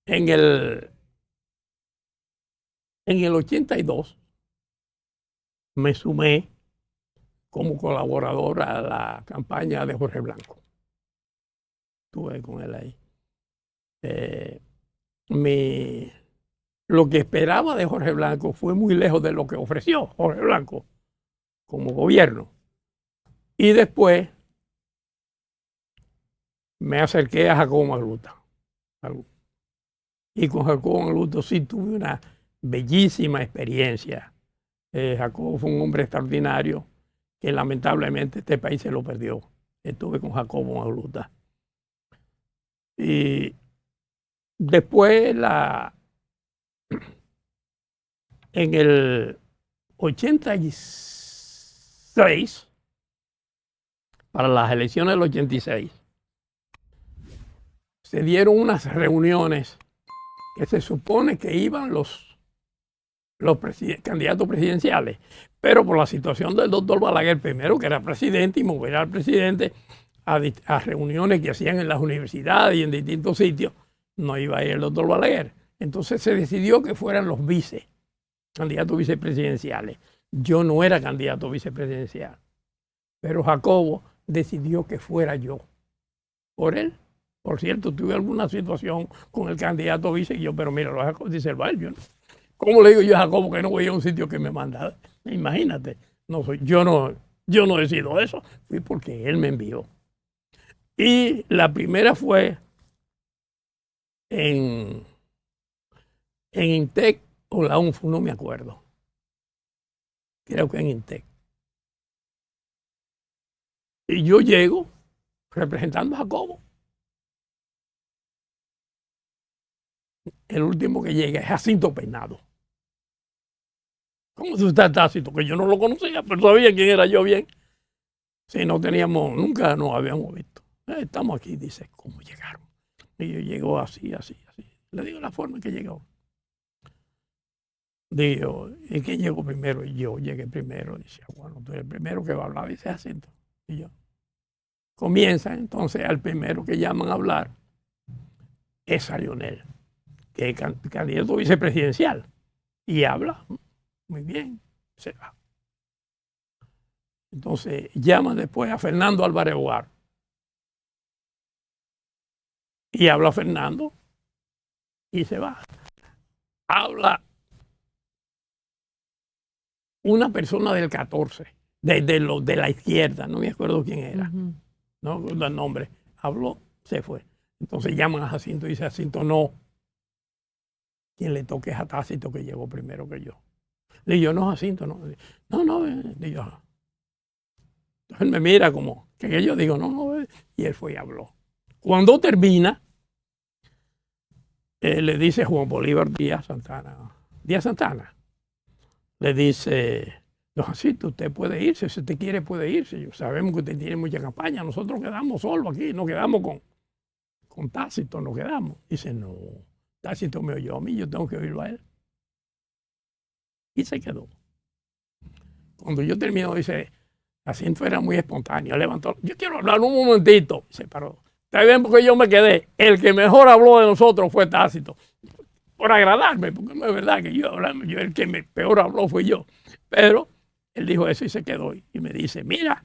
en el 82 me sumé como colaborador a la campaña de Jorge Blanco. Estuve con él ahí. Lo que esperaba de Jorge Blanco fue muy lejos de lo que ofreció Jorge Blanco como gobierno. Y después me acerqué a Jacobo Magluta. Y con Jacobo Magluta sí tuve una bellísima experiencia. Jacobo fue un hombre extraordinario que lamentablemente este país se lo perdió. Estuve con Jacobo Magluta. Y después en el 86, para las elecciones del 86, se dieron unas reuniones que se supone que iban los candidatos presidenciales, pero por la situación del doctor Balaguer, primero que era presidente y mover al presidente a reuniones que hacían en las universidades y en distintos sitios, no iba a ir el doctor Balaguer. Entonces se decidió que fueran los candidatos vicepresidenciales. Yo no era candidato vicepresidencial, pero Jacobo decidió que fuera yo. Por él. Por cierto, tuve alguna situación con el candidato vice y yo, pero mira, lo Jacobo dice, yo no. ¿Cómo le digo yo a Jacobo que no voy a un sitio que me manda? Imagínate, yo no decido eso, fui porque él me envió. Y la primera fue en Intec o la UNFU, no me acuerdo. Creo que en Intec. Y yo llego representando a Jacobo. El último que llega es Jacinto Peinado. ¿Cómo tú estás, Tácito? Que yo no lo conocía, pero sabía quién era yo bien. Sí, nunca nos habíamos visto. Estamos aquí, dice, ¿cómo llegaron? Y yo llego así. Le digo la forma en que llegó. Digo, ¿y quién llegó primero? Y yo llegué primero. Dice, bueno, tú eres el primero que va a hablar, dice Jacinto. Y yo. Comienza entonces al primero que llaman a hablar, es a Lionel, que es candidato vicepresidencial. Y habla. Muy bien, se va. Entonces llaman después a Fernando Álvarez Bogar. Y habla Fernando y se va. Habla una persona del 14, de la izquierda, no me acuerdo quién era, no me acuerdo el nombre. Habló, se fue. Entonces llaman a Jacinto y dice, Jacinto, no. Quien le toque es a Tácito, que llegó primero que yo. Le digo, no, Jacinto, no. No, digo, entonces él me mira como que yo digo, no, y él fue y habló. Cuando termina, le dice Juan Bolívar Díaz Santana, le dice, don Jacinto, usted puede irse, si usted quiere puede irse. Sabemos que usted tiene mucha campaña, nosotros quedamos solos aquí, nos quedamos con Tácito, nos quedamos. Dice, no, Tácito me oyó a mí, yo tengo que oírlo a él. Y se quedó. Cuando yo termino, dice, Jacinto era muy espontáneo, levantó, yo quiero hablar un momentito. Y se paró. Está bien porque yo me quedé. El que mejor habló de nosotros fue Tácito. Por agradarme, porque no es verdad que yo el que peor habló fui yo. Pero él dijo eso y se quedó. Y me dice, mira,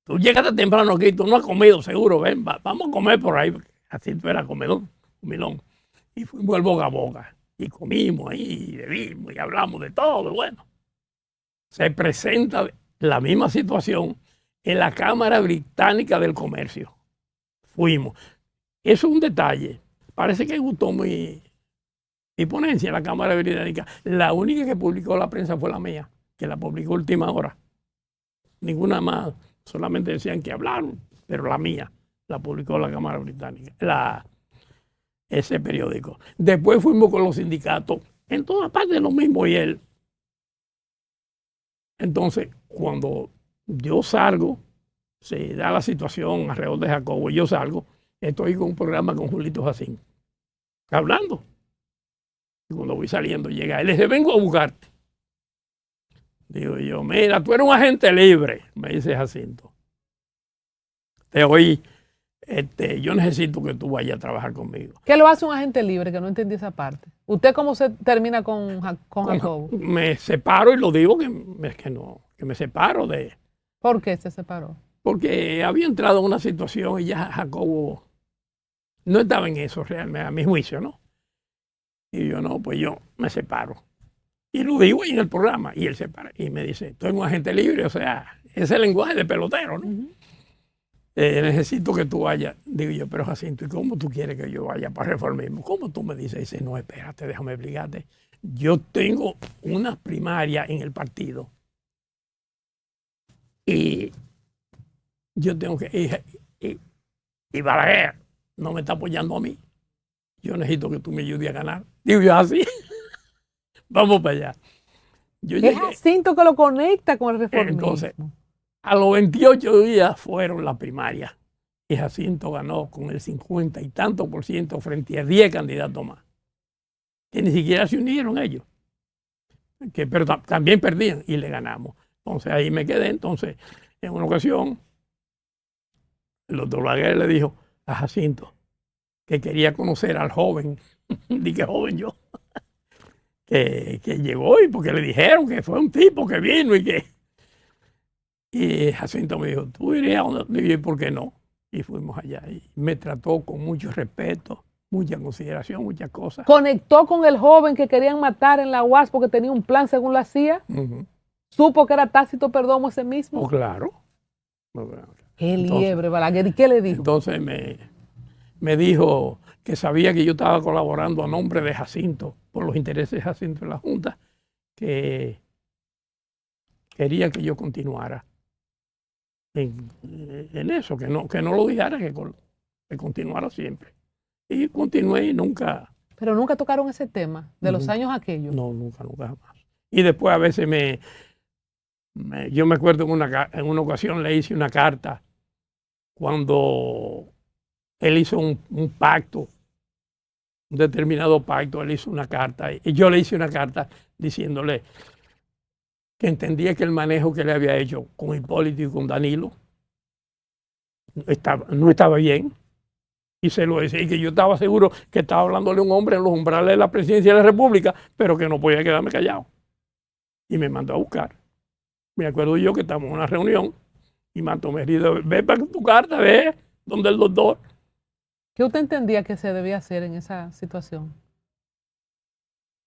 tú llegaste temprano aquí, tú no has comido seguro, ven, vamos a comer por ahí. Jacinto era comilón. Y fuimos al boca a boca. Y comimos ahí, y bebimos, y hablamos de todo. Bueno, se presenta la misma situación en la Cámara Británica del Comercio. Fuimos. Eso es un detalle. Parece que gustó mi ponencia en la Cámara Británica. La única que publicó la prensa fue la mía, que la publicó última hora. Ninguna más. Solamente decían que hablaron, pero la mía la publicó la Cámara Británica. Ese periódico. Después fuimos con los sindicatos, en todas partes lo mismo, y él Entonces, cuando yo salgo, se da la situación alrededor de Jacobo, yo salgo, estoy con un programa con Julito Jacín, hablando. Y cuando voy saliendo, llega él y dice, vengo a buscarte. Digo yo, mira, tú eres un agente libre, me dice Jacinto. Te oí, yo necesito que tú vayas a trabajar conmigo. ¿Qué lo hace un agente libre? Que no entendí esa parte. ¿Usted cómo se termina con Jacobo? Me separo y lo digo que me separo de... ¿Por qué se separó? Porque había entrado en una situación y ya Jacobo no estaba en eso realmente, a mi juicio, ¿no? Y yo no, pues yo me separo. Y lo digo ahí en el programa, y él se para y me dice, tú eres un agente libre, o sea, ese es el lenguaje de pelotero, ¿no? Necesito que tú vayas. Digo yo, pero Jacinto, ¿y cómo tú quieres que yo vaya para reformismo? ¿Cómo tú me dices? Dice, no, espérate, déjame explicarte. Yo tengo una primaria en el partido y yo tengo que... Y Balaguer no me está apoyando a mí. Yo necesito que tú me ayudes a ganar. Digo yo, así. Vamos para allá. Es Jacinto que lo conecta con el reformismo. Entonces, a los 28 días fueron las primarias y Jacinto ganó con el 50 y tanto % frente a 10 candidatos más, que ni siquiera se unieron ellos, pero también perdían y le ganamos. Entonces ahí me quedé. Entonces, en una ocasión, el doctor Balaguer le dijo a Jacinto que quería conocer al joven, dije joven yo, que llegó y porque le dijeron que fue un tipo que vino y que... Y Jacinto me dijo, ¿tú irías a donde? Y yo, ¿por qué no? Y fuimos allá y me trató con mucho respeto, mucha consideración, muchas cosas. ¿Conectó con el joven que querían matar en la UAS porque tenía un plan según la CIA? ¿Supo que era Tácito Perdomo ese mismo? Oh, claro. Qué liebre, Balaguer. ¿Y qué le dijo? Entonces me dijo que sabía que yo estaba colaborando a nombre de Jacinto, por los intereses de Jacinto en la Junta, que quería que yo continuara en eso, que no lo dejara, que continuara siempre. Y continué y nunca... Pero nunca tocaron ese tema de los años aquellos. No, nunca jamás. Y después a veces yo me acuerdo en una ocasión le hice una carta cuando él hizo un pacto, un determinado pacto, él hizo una carta y yo le hice una carta diciéndole que entendía que el manejo que le había hecho con Hipólito y con Danilo no estaba bien. Y se lo decía, y que yo estaba seguro que estaba hablándole a un hombre en los umbrales de la presidencia de la República, pero que no podía quedarme callado. Y me mandó a buscar. Me acuerdo yo que estábamos en una reunión y Manto me dijo, ve para tu carta, ve donde el doctor. ¿Qué usted entendía que se debía hacer en esa situación?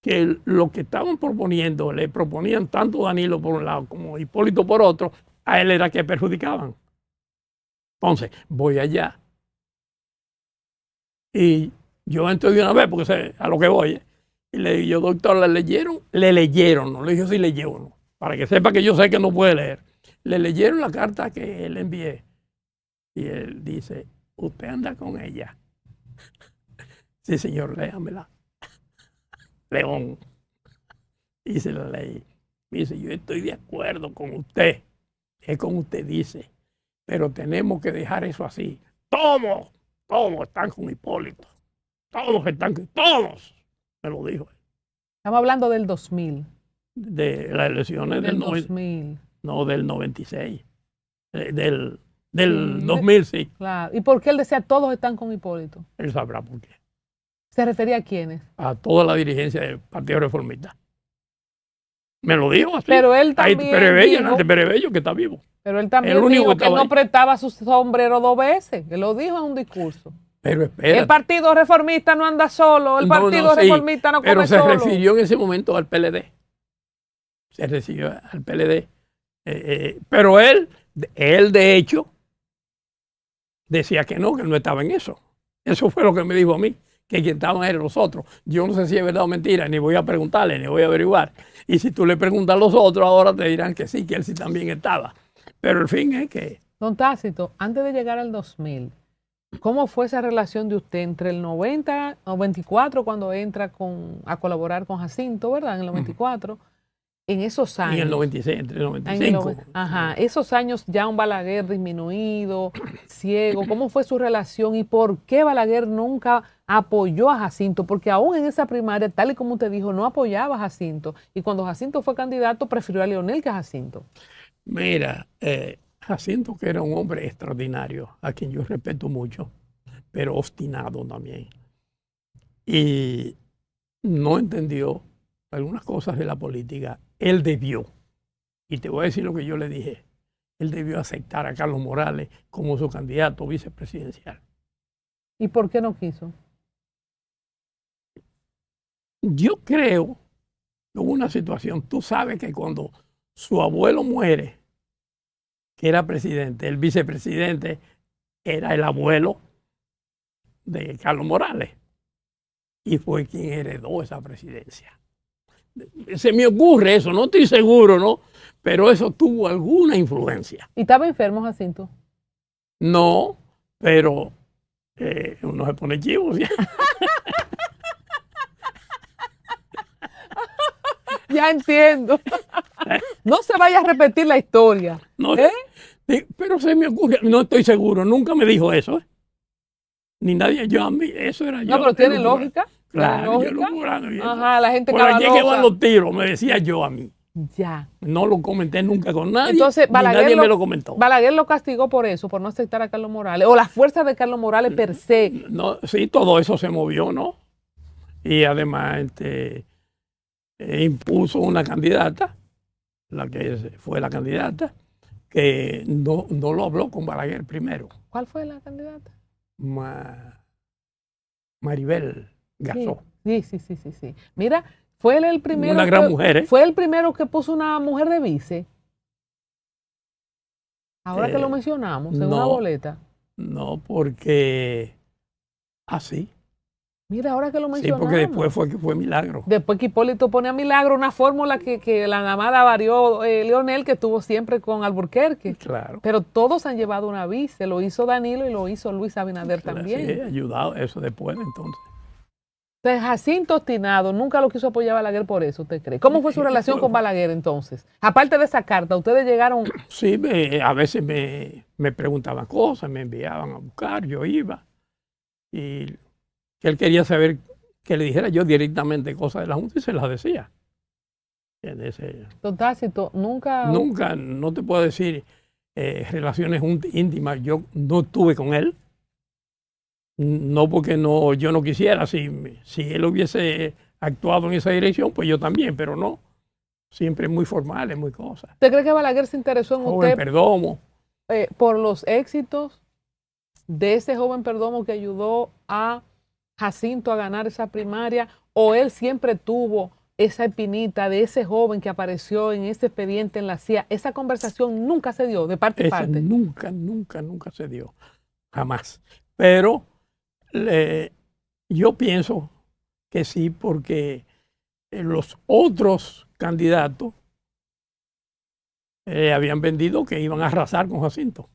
Que lo que estaban proponiendo, le proponían tanto Danilo por un lado como Hipólito por otro, a él era que perjudicaban. Entonces, voy allá. Y yo entro de una vez, porque sé a lo que voy. Y le digo, doctor, ¿le leyeron? Le leyeron, no le dije si leyó o no, para que sepa que yo sé que no puede leer. Le leyeron la carta que le envié. Y él dice, ¿usted anda con ella? Sí, señor, léamela. León. Y se la leí. Me dice, yo estoy de acuerdo con usted. Es como usted dice. Pero tenemos que dejar eso así. Todos están con Hipólito. Todos están con... Todos. Me lo dijo. Estamos hablando del 2000. De las elecciones del 2000. No, del 96. Del 2000, sí. Claro. ¿Y por qué él decía todos están con Hipólito? Él sabrá por qué. ¿Se refería a quiénes? A toda la dirigencia del Partido Reformista. Me lo dijo así. Pero él también Perebello, que está vivo. Pero él también dijo que no prestaba su sombrero 2 veces. Él lo dijo en un discurso. Pero espera. El Partido Reformista no anda solo. El Partido Reformista no come solo. Pero se refirió en ese momento al PLD. Se refirió al PLD. Pero él, de hecho, decía que no estaba en eso. Eso fue lo que me dijo a mí, que quien estaban eran los otros. Yo no sé si es verdad o mentira, ni voy a preguntarle, ni voy a averiguar. Y si tú le preguntas a los otros, ahora te dirán que sí, que él sí también estaba. Pero el fin es que... Don Tácito, antes de llegar al 2000, ¿cómo fue esa relación de usted entre el 90, 94, cuando entra a colaborar con Jacinto, ¿verdad? En el 94, En esos años. En el 96, entre el 95. Ajá, esos años ya un Balaguer disminuido, ciego, ¿cómo fue su relación y por qué Balaguer nunca apoyó a Jacinto? Porque aún en esa primaria, tal y como usted dijo, no apoyaba a Jacinto. Y cuando Jacinto fue candidato, prefirió a Leonel que a Jacinto. Mira, Jacinto, que era un hombre extraordinario, a quien yo respeto mucho, pero obstinado también. Y no entendió algunas cosas de la política. Él debió, y te voy a decir lo que yo le dije, él debió aceptar a Carlos Morales como su candidato vicepresidencial. ¿Y por qué no quiso? Yo creo que hubo una situación, tú sabes que cuando su abuelo muere, que era presidente, el vicepresidente era el abuelo de Carlos Morales, y fue quien heredó esa presidencia. Se me ocurre eso, no estoy seguro, ¿no? Pero eso tuvo alguna influencia. ¿Y estaba enfermo Jacinto? No, pero uno se pone chivo, ¿sí? Ya entiendo. No se vaya a repetir la historia. No, pero se me ocurre, no estoy seguro, nunca me dijo eso, ¿eh? Ni nadie, yo a mí, eso era yo. No, pero tiene lógica. Claro, yo lo juraba. Ajá, la gente por allí que van los tiros, me decía yo a mí. Ya. No lo comenté nunca con nadie. Entonces, nadie me lo comentó. Balaguer lo castigó por eso, por no aceptar a Carlos Morales, o las fuerzas de Carlos Morales per se. No, sí, todo eso se movió, ¿no? Y además impuso una candidata, la que fue la candidata, que no lo habló con Balaguer primero. ¿Cuál fue la candidata? Maribel Gasó. Sí. Mira, fue él el primero. Una gran mujer, ¿eh? Fue el primero que puso una mujer de vice. Ahora que lo mencionamos, en una boleta. No, porque así. Mira, ahora que lo mencionamos. Sí, porque después fue que fue Milagro. Después que Hipólito pone a Milagro una fórmula que la llamada varió Leonel, que estuvo siempre con Alburquerque. Claro. Pero todos han llevado una vice. Lo hizo Danilo y lo hizo Luis Abinader también. Sí, ayudado eso después entonces. Entonces, Jacinto obstinado, nunca lo quiso apoyar a Balaguer por eso, ¿usted cree? ¿Cómo fue su relación con Balaguer entonces? Aparte de esa carta, ¿ustedes llegaron? Sí, a veces me preguntaban cosas, me enviaban a buscar, yo iba. Y él quería saber que le dijera yo directamente cosas de la Junta y se las decía. Don Tácito, nunca... Nunca, no te puedo decir relaciones íntimas, yo no estuve con él. No porque yo no quisiera, si él hubiese actuado en esa dirección, pues yo también, pero no. Siempre muy formales, muy cosas. ¿Usted cree que Balaguer se interesó en Joven usted Perdomo. Por los éxitos de ese joven Perdomo que ayudó a Jacinto a ganar esa primaria? ¿O él siempre tuvo esa espinita de ese joven que apareció en ese expediente en la CIA? Esa conversación nunca se dio de parte y parte. Nunca se dio. Jamás. Pero yo pienso que sí, porque los otros candidatos habían vendido que iban a arrasar con Jacinto.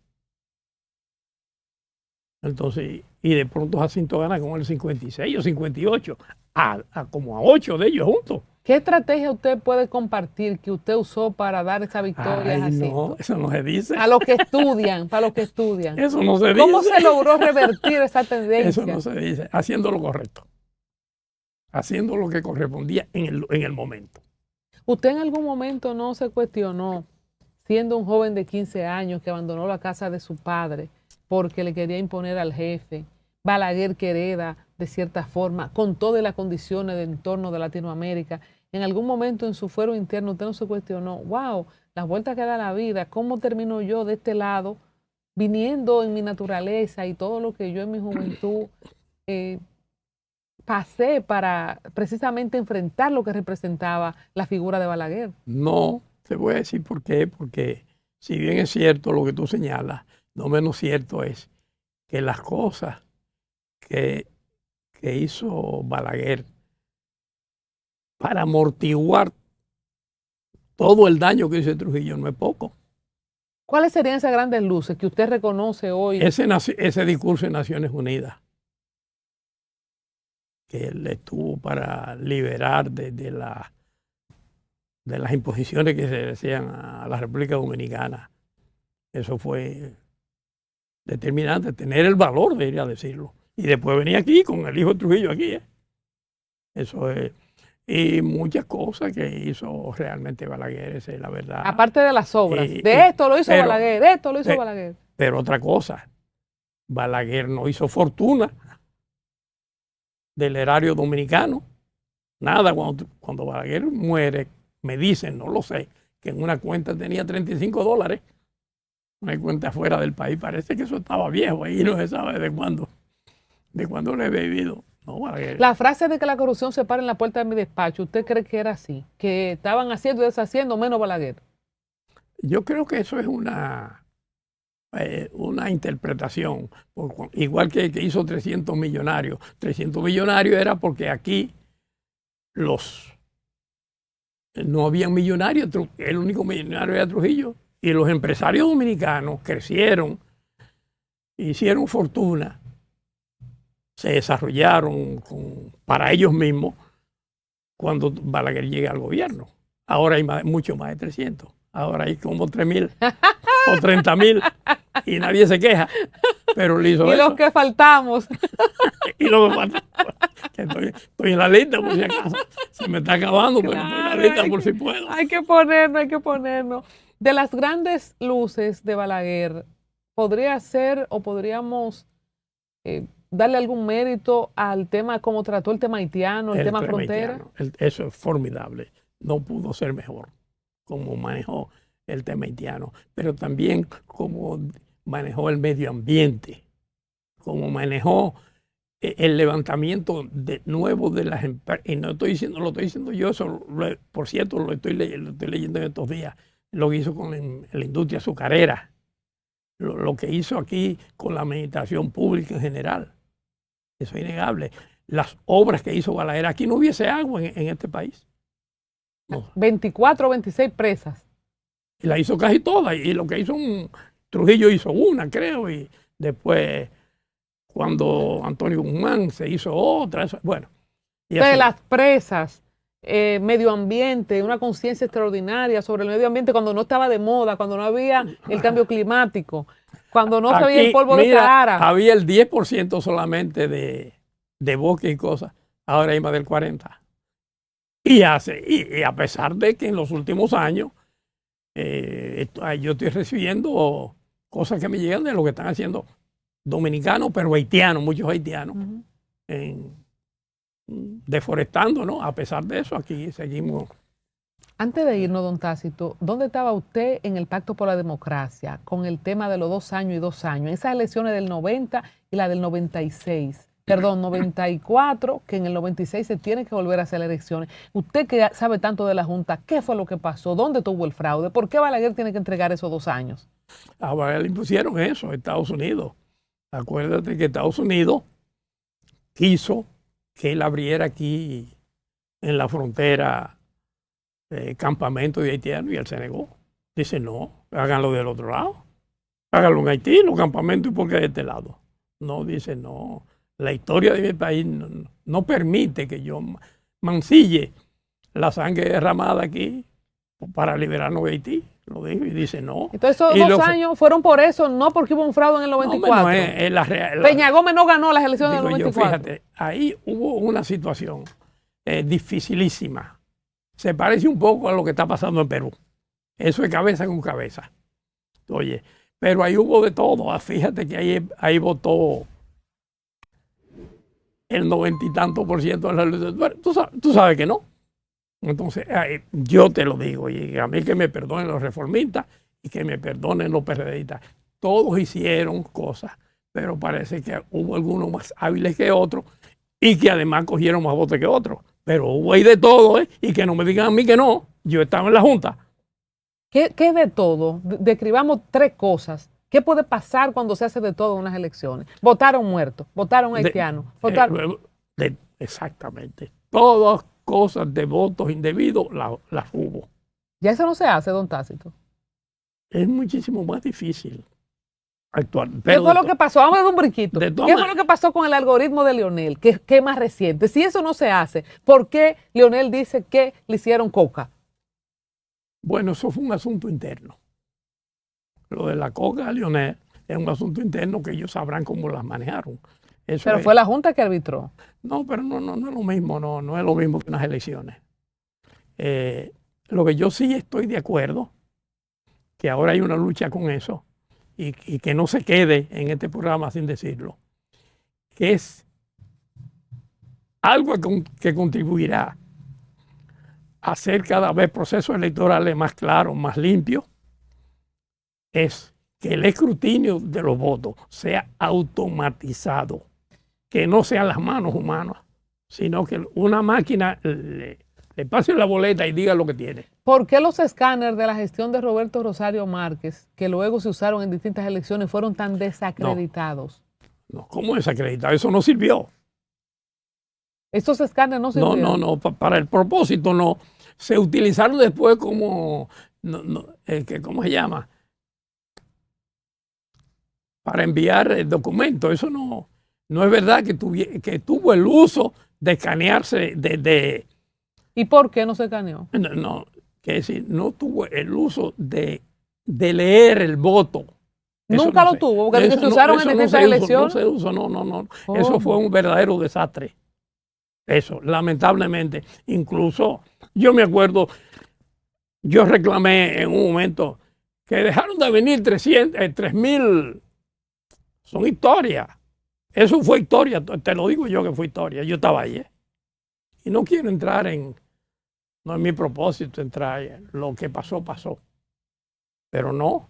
Entonces, y de pronto Jacinto gana con el 56 o 58, como a 8 de ellos juntos. ¿Qué estrategia usted puede compartir que usted usó para dar esa victoria a Jacinto? No, eso no se dice. A los que estudian, para los que estudian. Eso no se dice. ¿Cómo se logró revertir esa tendencia? Eso no se dice. Haciendo lo correcto. Haciendo lo que correspondía en el momento. ¿Usted en algún momento no se cuestionó, siendo un joven de 15 años que abandonó la casa de su padre porque le quería imponer al jefe, Balaguer que hereda de cierta forma, con todas las condiciones del entorno de Latinoamérica, en algún momento en su fuero interno usted no se cuestionó, wow, las vueltas que da la vida, cómo termino yo de este lado, viniendo en mi naturaleza y todo lo que yo en mi juventud pasé para precisamente enfrentar lo que representaba la figura de Balaguer? No, te voy a decir por qué, porque si bien es cierto lo que tú señalas, no menos cierto es que las cosas que hizo Balaguer para amortiguar todo el daño que hizo Trujillo no es poco. ¿Cuáles serían esas grandes luces que usted reconoce hoy? Ese discurso en Naciones Unidas, que él estuvo para liberar de de las imposiciones que se decían a la República Dominicana. Eso fue determinante, tener el valor de ir a decirlo. Y después venía aquí con el hijo de Trujillo aquí. Eso es. Y muchas cosas que hizo realmente Balaguer, esa es la verdad. Aparte de las obras. Esto lo hizo Balaguer, esto lo hizo Balaguer. Pero otra cosa, Balaguer no hizo fortuna del erario dominicano. Nada, cuando Balaguer muere, me dicen, no lo sé, que en una cuenta tenía $35. Una cuenta fuera del país. Parece que eso estaba viejo ahí, no se sabe de cuándo lo he vivido. No, Balaguer. La frase de que la corrupción se para en la puerta de mi despacho, ¿usted cree que era así? ¿Que estaban haciendo y deshaciendo menos Balaguer? Yo creo que eso es una interpretación. Igual que hizo 300 millonarios. 300 millonarios era porque aquí no había millonarios. El único millonario era Trujillo. Y los empresarios dominicanos crecieron, hicieron fortuna, se desarrollaron para ellos mismos cuando Balaguer llega al gobierno. Ahora hay mucho más de 300. Ahora hay como 3.000 o 30.000 y nadie se queja. Pero le hizo y eso. los que faltamos. Y los que faltamos. Estoy en la lista por si acaso. Se me está acabando, claro, pero estoy en la lista por si puedo. Hay que ponernos. De las grandes luces de Balaguer, ¿podría ser o podríamos darle algún mérito al tema, cómo trató el tema haitiano, el tema frontera? Eso es formidable. No pudo ser mejor como manejó el tema haitiano, pero también como manejó el medio ambiente, como manejó el levantamiento de nuevo de las empresas. Y no lo estoy diciendo yo, eso, por cierto, lo estoy leyendo en estos días. Lo que hizo con la industria azucarera, lo que hizo aquí con la administración pública en general. Eso es innegable. Las obras que hizo Balaguer, aquí no hubiese agua en este país. No. 24 o 26 presas. Y la hizo casi todas. Y lo que hizo Trujillo hizo una, creo, y después cuando Antonio Guzmán se hizo otra. Eso, bueno. De las presas. Medio ambiente, una conciencia extraordinaria sobre el medio ambiente cuando no estaba de moda, cuando no había el cambio climático, cuando no se veía el polvo de Sahara. Había el 10% solamente de bosque y cosas, ahora hay más del 40%. Y a pesar de que en los últimos años yo estoy recibiendo cosas que me llegan de lo que están haciendo dominicanos, pero haitianos, muchos haitianos, deforestando, ¿no? A pesar de eso, aquí seguimos. Antes de irnos, don Tácito, ¿dónde estaba usted en el Pacto por la Democracia con el tema de los 2 años y 2 años? Esas elecciones del 90 y la del 96, perdón, 94, que en el 96 se tienen que volver a hacer elecciones. Usted que sabe tanto de la Junta, ¿qué fue lo que pasó? ¿Dónde tuvo el fraude? ¿Por qué Balaguer tiene que entregar esos 2 años? A Balaguer le impusieron eso, Estados Unidos. Acuérdate que Estados Unidos quiso que él abriera aquí en la frontera campamentos de haitianos y él se negó. Dice, no, háganlo del otro lado. Háganlo en Haití, los campamentos, y ¿por qué de este lado? No, dice, no. La historia de mi país no permite que yo mancille la sangre derramada aquí para liberarnos de Haití. Lo dijo y dice no. Entonces esos 2 años fueron por eso, no porque hubo un fraude en el 94. No, Peña Gómez no ganó las elecciones del 94. Fíjate, ahí hubo una situación dificilísima. Se parece un poco a lo que está pasando en Perú. Eso es cabeza con cabeza. Oye, pero ahí hubo de todo. Fíjate que ahí votó el 90 y tanto % de la elecciones. Bueno, tú sabes que no. Entonces, yo te lo digo, y a mí que me perdonen los reformistas y que me perdonen los PRDistas. Todos hicieron cosas, pero parece que hubo algunos más hábiles que otros y que además cogieron más votos que otros. Pero hubo ahí de todo, y que no me digan a mí que no. Yo estaba en la Junta. ¿Qué de todo? Describamos 3 cosas. ¿Qué puede pasar cuando se hace de todo en unas elecciones? Votaron muertos, votaron haitianos. Exactamente. Todas cosas de votos indebidos las hubo. Ya eso no se hace, don Tácito. Es muchísimo más difícil actuar. ¿Qué fue lo que pasó? Vamos a dar un brinquito. ¿Qué fue lo que pasó con el algoritmo de Leonel? ¿Qué es más reciente? Si eso no se hace, ¿por qué Leonel dice que le hicieron coca? Bueno, eso fue un asunto interno. Lo de la coca, Leonel, es un asunto interno que ellos sabrán cómo las manejaron. Eso Pero es, fue la Junta que arbitró. no, pero no es lo mismo, no es lo mismo que unas elecciones. Lo que yo sí estoy de acuerdo, que ahora hay una lucha con eso, y que no se quede en este programa sin decirlo, que es algo que contribuirá a hacer cada vez procesos electorales más claros, más limpios, es que el escrutinio de los votos sea automatizado, que no sean las manos humanas, sino que una máquina le pase la boleta y diga lo que tiene. ¿Por qué los escáneres de la gestión de Roberto Rosario Márquez, que luego se usaron en distintas elecciones, fueron tan desacreditados? No, ¿cómo desacreditado? Eso no sirvió. ¿Estos escáneres no sirvieron? No, para el propósito no. Se utilizaron después como, ¿cómo se llama? Para enviar documentos. Eso no es verdad que tuvo el uso de escanearse ¿Y por qué no se escaneó? No, que decir, no tuvo el uso de leer el voto. Nunca lo tuvo, porque se usaron en distintas elecciones. No se usó, no. Eso fue un verdadero desastre. Eso, lamentablemente. Incluso, yo me acuerdo, yo reclamé en un momento que dejaron de venir 3,000. Son historias. Eso fue historia, te lo digo yo que fue historia. Yo estaba ahí. Y no quiero entrar no es mi propósito entrar en lo que pasó, pasó. Pero no.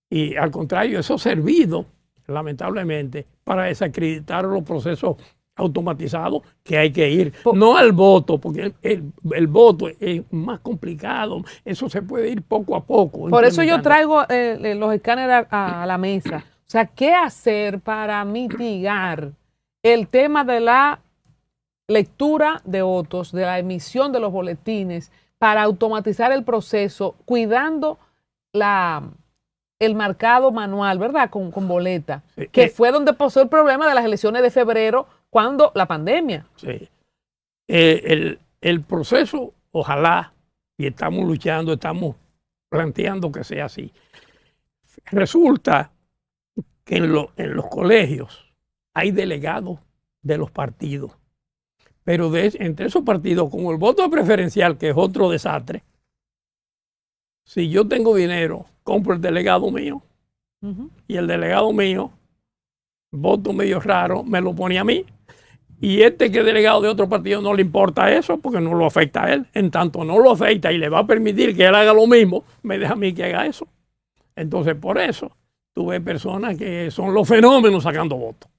Y al contrario, eso ha servido, lamentablemente, para desacreditar los procesos automatizados que hay que ir. No al voto, porque el voto es más complicado. Eso se puede ir poco a poco. Por eso yo traigo los escáneres a la mesa. O sea, ¿qué hacer para mitigar el tema de la lectura de votos, de la emisión de los boletines, para automatizar el proceso, cuidando el marcado manual, ¿verdad? Con boleta, que fue donde pasó el problema de las elecciones de febrero, cuando la pandemia. Sí. El proceso, ojalá, y estamos luchando, estamos planteando que sea así. Resulta que en los colegios hay delegados de los partidos. Pero entre esos partidos, como el voto preferencial, que es otro desastre, si yo tengo dinero, compro el delegado mío, y el delegado mío, voto medio raro, me lo pone a mí, y que es delegado de otro partido no le importa eso, porque no lo afecta a él. En tanto no lo afecta y le va a permitir que él haga lo mismo, me deja a mí que haga eso. Entonces, por eso, tú ves personas que son los fenómenos sacando votos.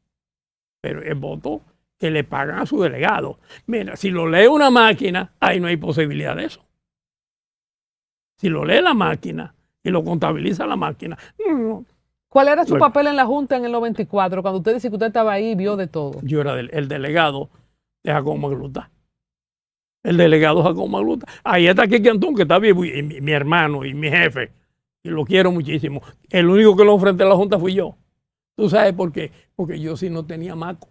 Pero el voto que le pagan a su delegado. Mira, si lo lee una máquina, ahí no hay posibilidad de eso. Si lo lee la máquina y lo contabiliza la máquina, no. ¿Cuál era su papel en la Junta en el 94, cuando usted dice que usted estaba ahí y vio de todo? Yo era el delegado de Jacobo Magluta. El delegado de Jacobo Magluta. Ahí está Quique Antón, que está vivo, y mi hermano y mi jefe, y lo quiero muchísimo. El único que lo enfrenté a la Junta fui yo. ¿Tú sabes por qué? Porque yo sí no tenía maco.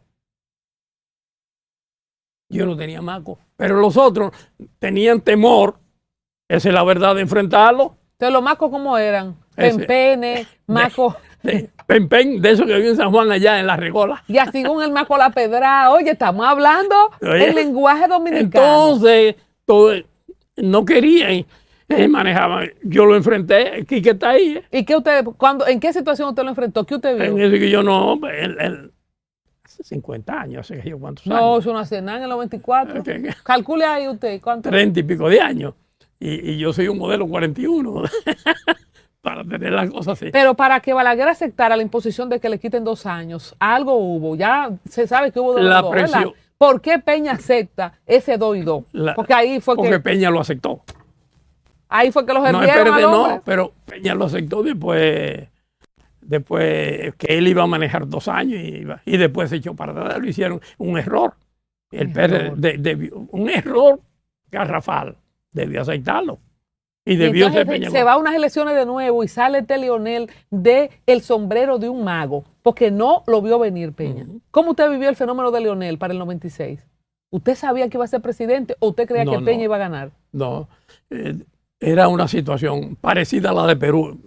Yo no tenía maco. Pero los otros tenían temor, esa es la verdad, de enfrentarlo. Entonces, ¿los macos cómo eran? Pempene, maco. Pempen, de eso que vive en San Juan, allá en La Regola. Y así con el maco La Pedra. Oye, estamos hablando el lenguaje dominicano. Entonces, no querían, manejaban. Yo lo enfrenté, Quique está ahí. ¿Y qué en qué situación usted lo enfrentó? ¿Qué usted vio? En eso que yo no, hace 50 años, hace que yo cuántos años. No, eso no hace nada en el 94. Calcule ahí usted, ¿cuánto? 30 y pico de años. Y yo soy un modelo 41. Para tener las cosas así. Pero para que Balaguer aceptara la imposición de que le quiten 2 años, algo hubo. Ya se sabe que hubo 2 y 2, ¿verdad? ¿Por qué Peña acepta ese 2 y 2? Porque ahí fue porque Peña lo aceptó. Ahí fue que los enviaron al hombre. No, pero Peña lo aceptó después que él iba a manejar 2 años y después se echó para atrás. Lo hicieron un error. Un error garrafal. Debió aceptarlo. Y debió ser Peña. Se va a unas elecciones de nuevo y sale Leonel de el sombrero de un mago, porque no lo vio venir Peña. ¿Cómo usted vivió el fenómeno de Leonel para el 96? ¿Usted sabía que iba a ser presidente o usted creía que Peña iba a ganar? No. Era una situación parecida a la de Perú.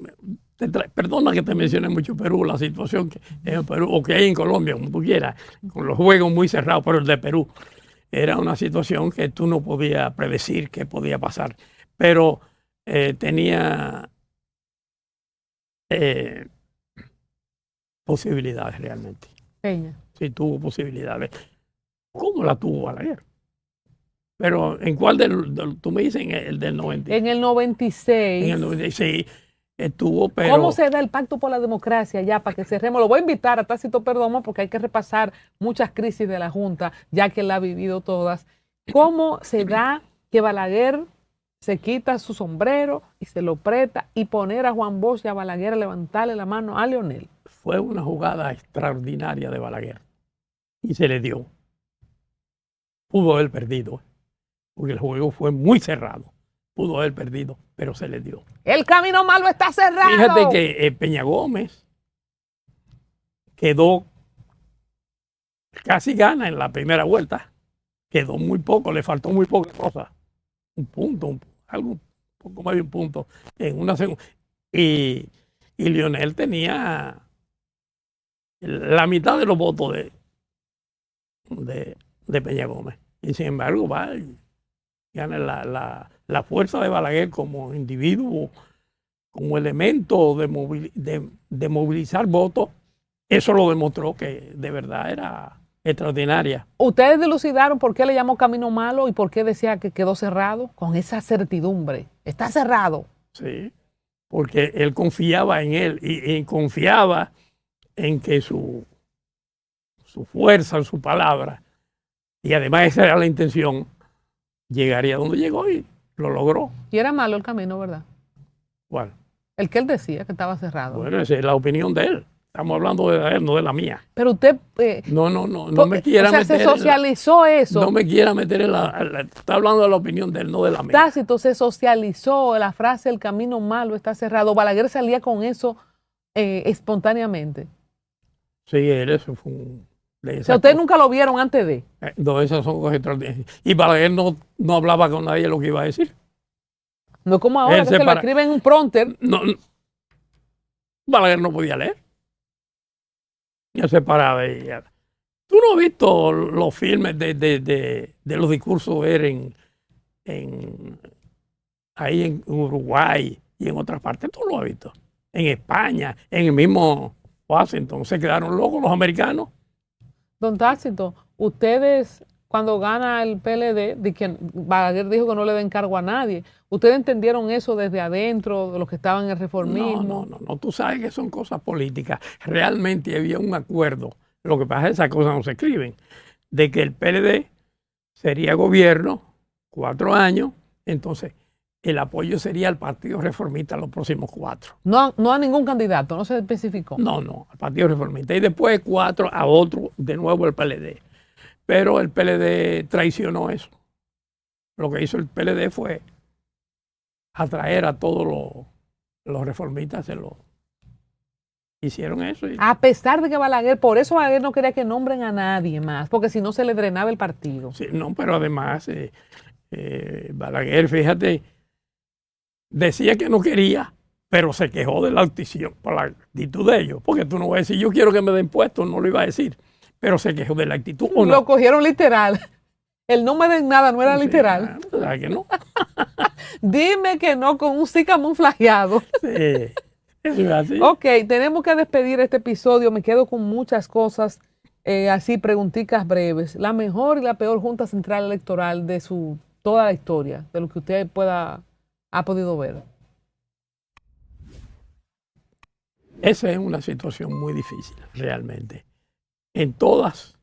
Perdona que te mencione mucho Perú, la situación que en Perú, o que hay en Colombia, como tú quieras, con los juegos muy cerrados, pero el de Perú era una situación que tú no podías predecir qué podía pasar. Pero tenía posibilidades realmente. Peña. Sí, tuvo posibilidades. ¿Cómo la tuvo Balaguer? Pero ¿en cuál tú me dices? En el del 90. En el 96. En el 96 estuvo, pero... ¿Cómo se da el Pacto por la Democracia ya para que cerremos? Lo voy a invitar a Tácito Perdomo porque hay que repasar muchas crisis de la Junta, ya que él ha vivido todas. ¿Cómo se da que Balaguer se quita su sombrero y se lo presta y poner a Juan Bosch y a Balaguer a levantarle la mano a Leonel? Fue una jugada extraordinaria de Balaguer y se le dio. Pudo haber perdido, porque el juego fue muy cerrado. Pudo haber perdido, pero se le dio. El camino malo está cerrado. Fíjate que Peña Gómez quedó, casi gana en la primera vuelta. Quedó muy poco, le faltó muy poca cosa. Un punto, algo poco más de un punto en una segunda. Y Leonel tenía la mitad de los votos de Peña Gómez. Y sin embargo, va y gana la fuerza de Balaguer como individuo, como elemento de movilizar votos. Eso lo demostró que de verdad era extraordinaria. ¿Ustedes dilucidaron por qué le llamó camino malo y por qué decía que quedó cerrado? Con esa certidumbre. Está cerrado. Sí, porque él confiaba en él y confiaba en que su fuerza, su palabra, y además esa era la intención, llegaría donde llegó y lo logró. Y era malo el camino, ¿verdad? ¿Cuál? El que él decía que estaba cerrado. Bueno, esa es la opinión de él. Estamos hablando de él, no de la mía. Pero usted... No me quiera meter... se socializó eso. No me quiera meter en está hablando de la opinión de él, no de la mía. Tácito se socializó la frase el camino malo está cerrado. Balaguer salía con eso espontáneamente. Sí, eso fue un... O sea, ustedes nunca lo vieron antes de... No, esas son cosas extraordinarias. Y Balaguer no hablaba con nadie lo que iba a decir. No como ahora, que se lo escribe en un prompter. No, Balaguer no podía leer. Ya se paraba y ya. ¿Tú no has visto los filmes de los discursos de él ahí en Uruguay y en otras partes? ¿Tú lo has visto? En España, en el mismo Washington. Se quedaron locos los americanos. Don Tácito, ustedes cuando gana el PLD, Balaguer dijo que no le den cargo a nadie. ¿Ustedes entendieron eso desde adentro, de los que estaban en el reformismo? No, tú sabes que son cosas políticas. Realmente había un acuerdo. Lo que pasa es que esas cosas no se escriben. De que el PLD sería gobierno 4 años, entonces el apoyo sería al Partido Reformista los próximos 4. No a ningún candidato, no se especificó. No, al Partido Reformista. Y después 4 a otro, de nuevo el PLD. Pero el PLD traicionó eso. Lo que hizo el PLD fue atraer a todos los reformistas, hicieron eso. A pesar de que Balaguer, por eso Balaguer no quería que nombren a nadie más, porque si no se le drenaba el partido. Sí, no, pero además Balaguer, fíjate, decía que no quería, pero se quejó de la actitud, por la actitud de ellos, porque tú no vas a decir, yo quiero que me den puestos, no lo iba a decir, pero se quejó de la actitud. ¿O no? Lo cogieron literal. El no me den nada no era literal. ¿Sabes que no? Dime que no con un sí camuflajeado. Sí, eso es así. Ok, tenemos que despedir este episodio. Me quedo con muchas cosas, así preguntitas breves. La mejor y la peor Junta Central Electoral de toda la historia, de lo que usted ha podido ver. Esa es una situación muy difícil, realmente. En todas,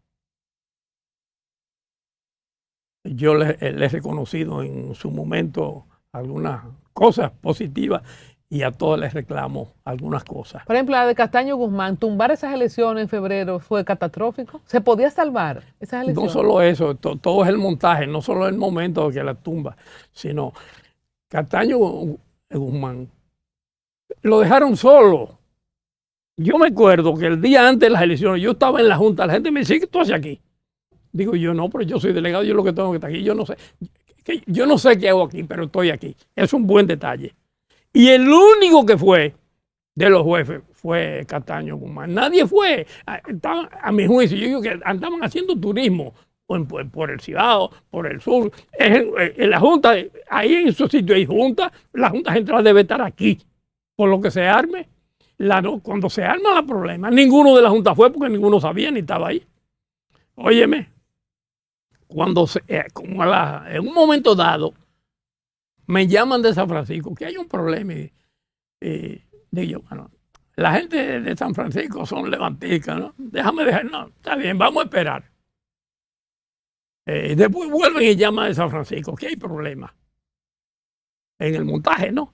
yo le he reconocido en su momento algunas cosas positivas y a todas les reclamo algunas cosas. Por ejemplo, la de Castaño Guzmán, tumbar esas elecciones en febrero fue catastrófico. ¿Se podía salvar esas elecciones? No solo eso, todo es el montaje, no solo el momento de que la tumba, sino Castaño Guzmán lo dejaron solo. Yo me acuerdo que el día antes de las elecciones yo estaba en la Junta, la gente me decía, ¿qué tú haces aquí? Digo yo, no, pero yo soy delegado, yo lo que tengo que estar aquí, yo no sé. que yo no sé qué hago aquí, pero estoy aquí. Es un buen detalle. Y el único que fue de los jueces fue Cataño Guzmán. Nadie fue. Estaban, a mi juicio, yo digo que andaban haciendo turismo por el Cibao, por el sur. En la Junta, ahí en esos sitios hay junta. La Junta Central debe estar aquí. Por lo que se arme. Cuando se arma el problema, ninguno de la Junta fue porque ninguno sabía ni estaba ahí. Óyeme, cuando en un momento dado me llaman de San Francisco que hay un problema y digo yo, bueno, la gente de San Francisco son levanticas, ¿no? No, está bien, vamos a esperar. Después vuelven y llaman de San Francisco que hay problema en el montaje, ¿no?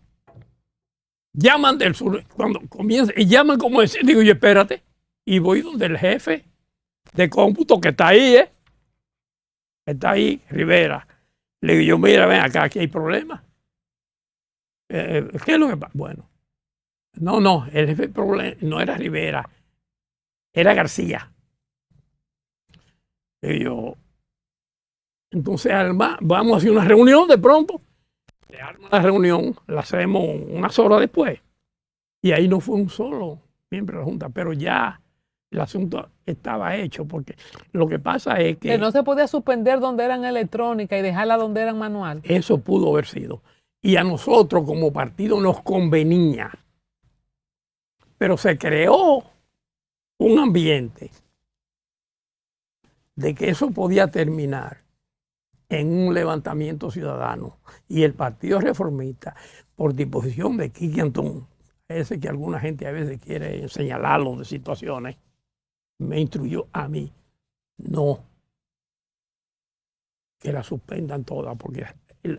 Llaman del sur, cuando comienza, y llaman como decir, digo yo, espérate, y voy donde el jefe de cómputo que está ahí, está ahí, Rivera. Le digo yo, mira, ven acá, aquí hay problemas. ¿Qué es lo que pasa? Bueno, no, el jefe no era Rivera, era García. Y yo, entonces, vamos a hacer una reunión de pronto. Se arma la reunión, la hacemos unas horas después. Y ahí no fue un solo miembro de la Junta, pero ya el asunto estaba hecho, porque lo que pasa es que no se podía suspender donde eran electrónica y dejarla donde eran manual. Eso pudo haber sido. Y a nosotros como partido nos convenía. Pero se creó un ambiente de que eso podía terminar en un levantamiento ciudadano. Y el Partido Reformista, por disposición de Quique Antún, ese que alguna gente a veces quiere señalarlo de situaciones, me instruyó a mí, no, que la suspendan todas, porque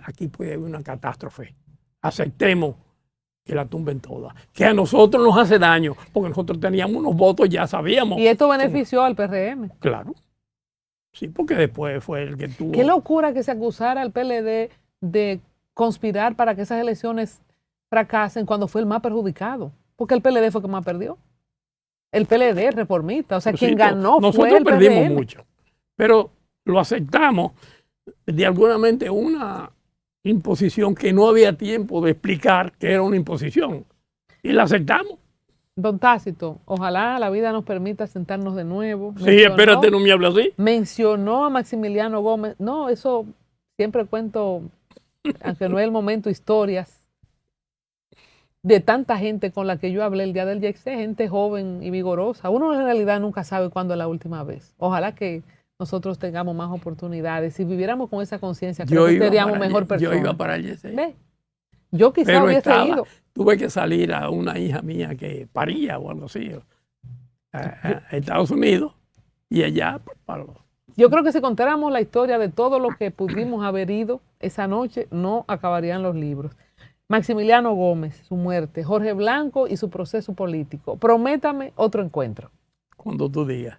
aquí puede haber una catástrofe. Aceptemos que la tumben todas. Que a nosotros nos hace daño, porque nosotros teníamos unos votos, ya sabíamos. Y esto benefició al PRM. Claro. Sí, porque después fue el que tuvo... Qué locura que se acusara al PLD de conspirar para que esas elecciones fracasen cuando fue el más perjudicado. Porque el PLD fue el que más perdió. El PLD, reformista. O sea, quien ganó fue el PRM. Nosotros perdimos mucho, pero lo aceptamos de alguna manera una imposición que no había tiempo de explicar que era una imposición. Y la aceptamos. Don Tácito, ojalá la vida nos permita sentarnos de nuevo. Sí, espérate, no me hables así. Mencionó a Maximiliano Gómez. No, eso siempre cuento, aunque no es el momento, historias de tanta gente con la que yo hablé el día del YEXE, gente joven y vigorosa. Uno en realidad nunca sabe cuándo es la última vez. Ojalá que nosotros tengamos más oportunidades. Si viviéramos con esa conciencia, creo que seríamos mejor personas. Yo iba para el YEXE. ¿Ve? Yo quizá hubiese ido. Tuve que salir a una hija mía que paría o algo así a Estados Unidos y allá Yo creo que si contáramos la historia de todo lo que pudimos haber ido esa noche, no acabarían los libros. Maximiliano Gómez, su muerte, Jorge Blanco y su proceso político. Prométame otro encuentro. Cuando tú digas.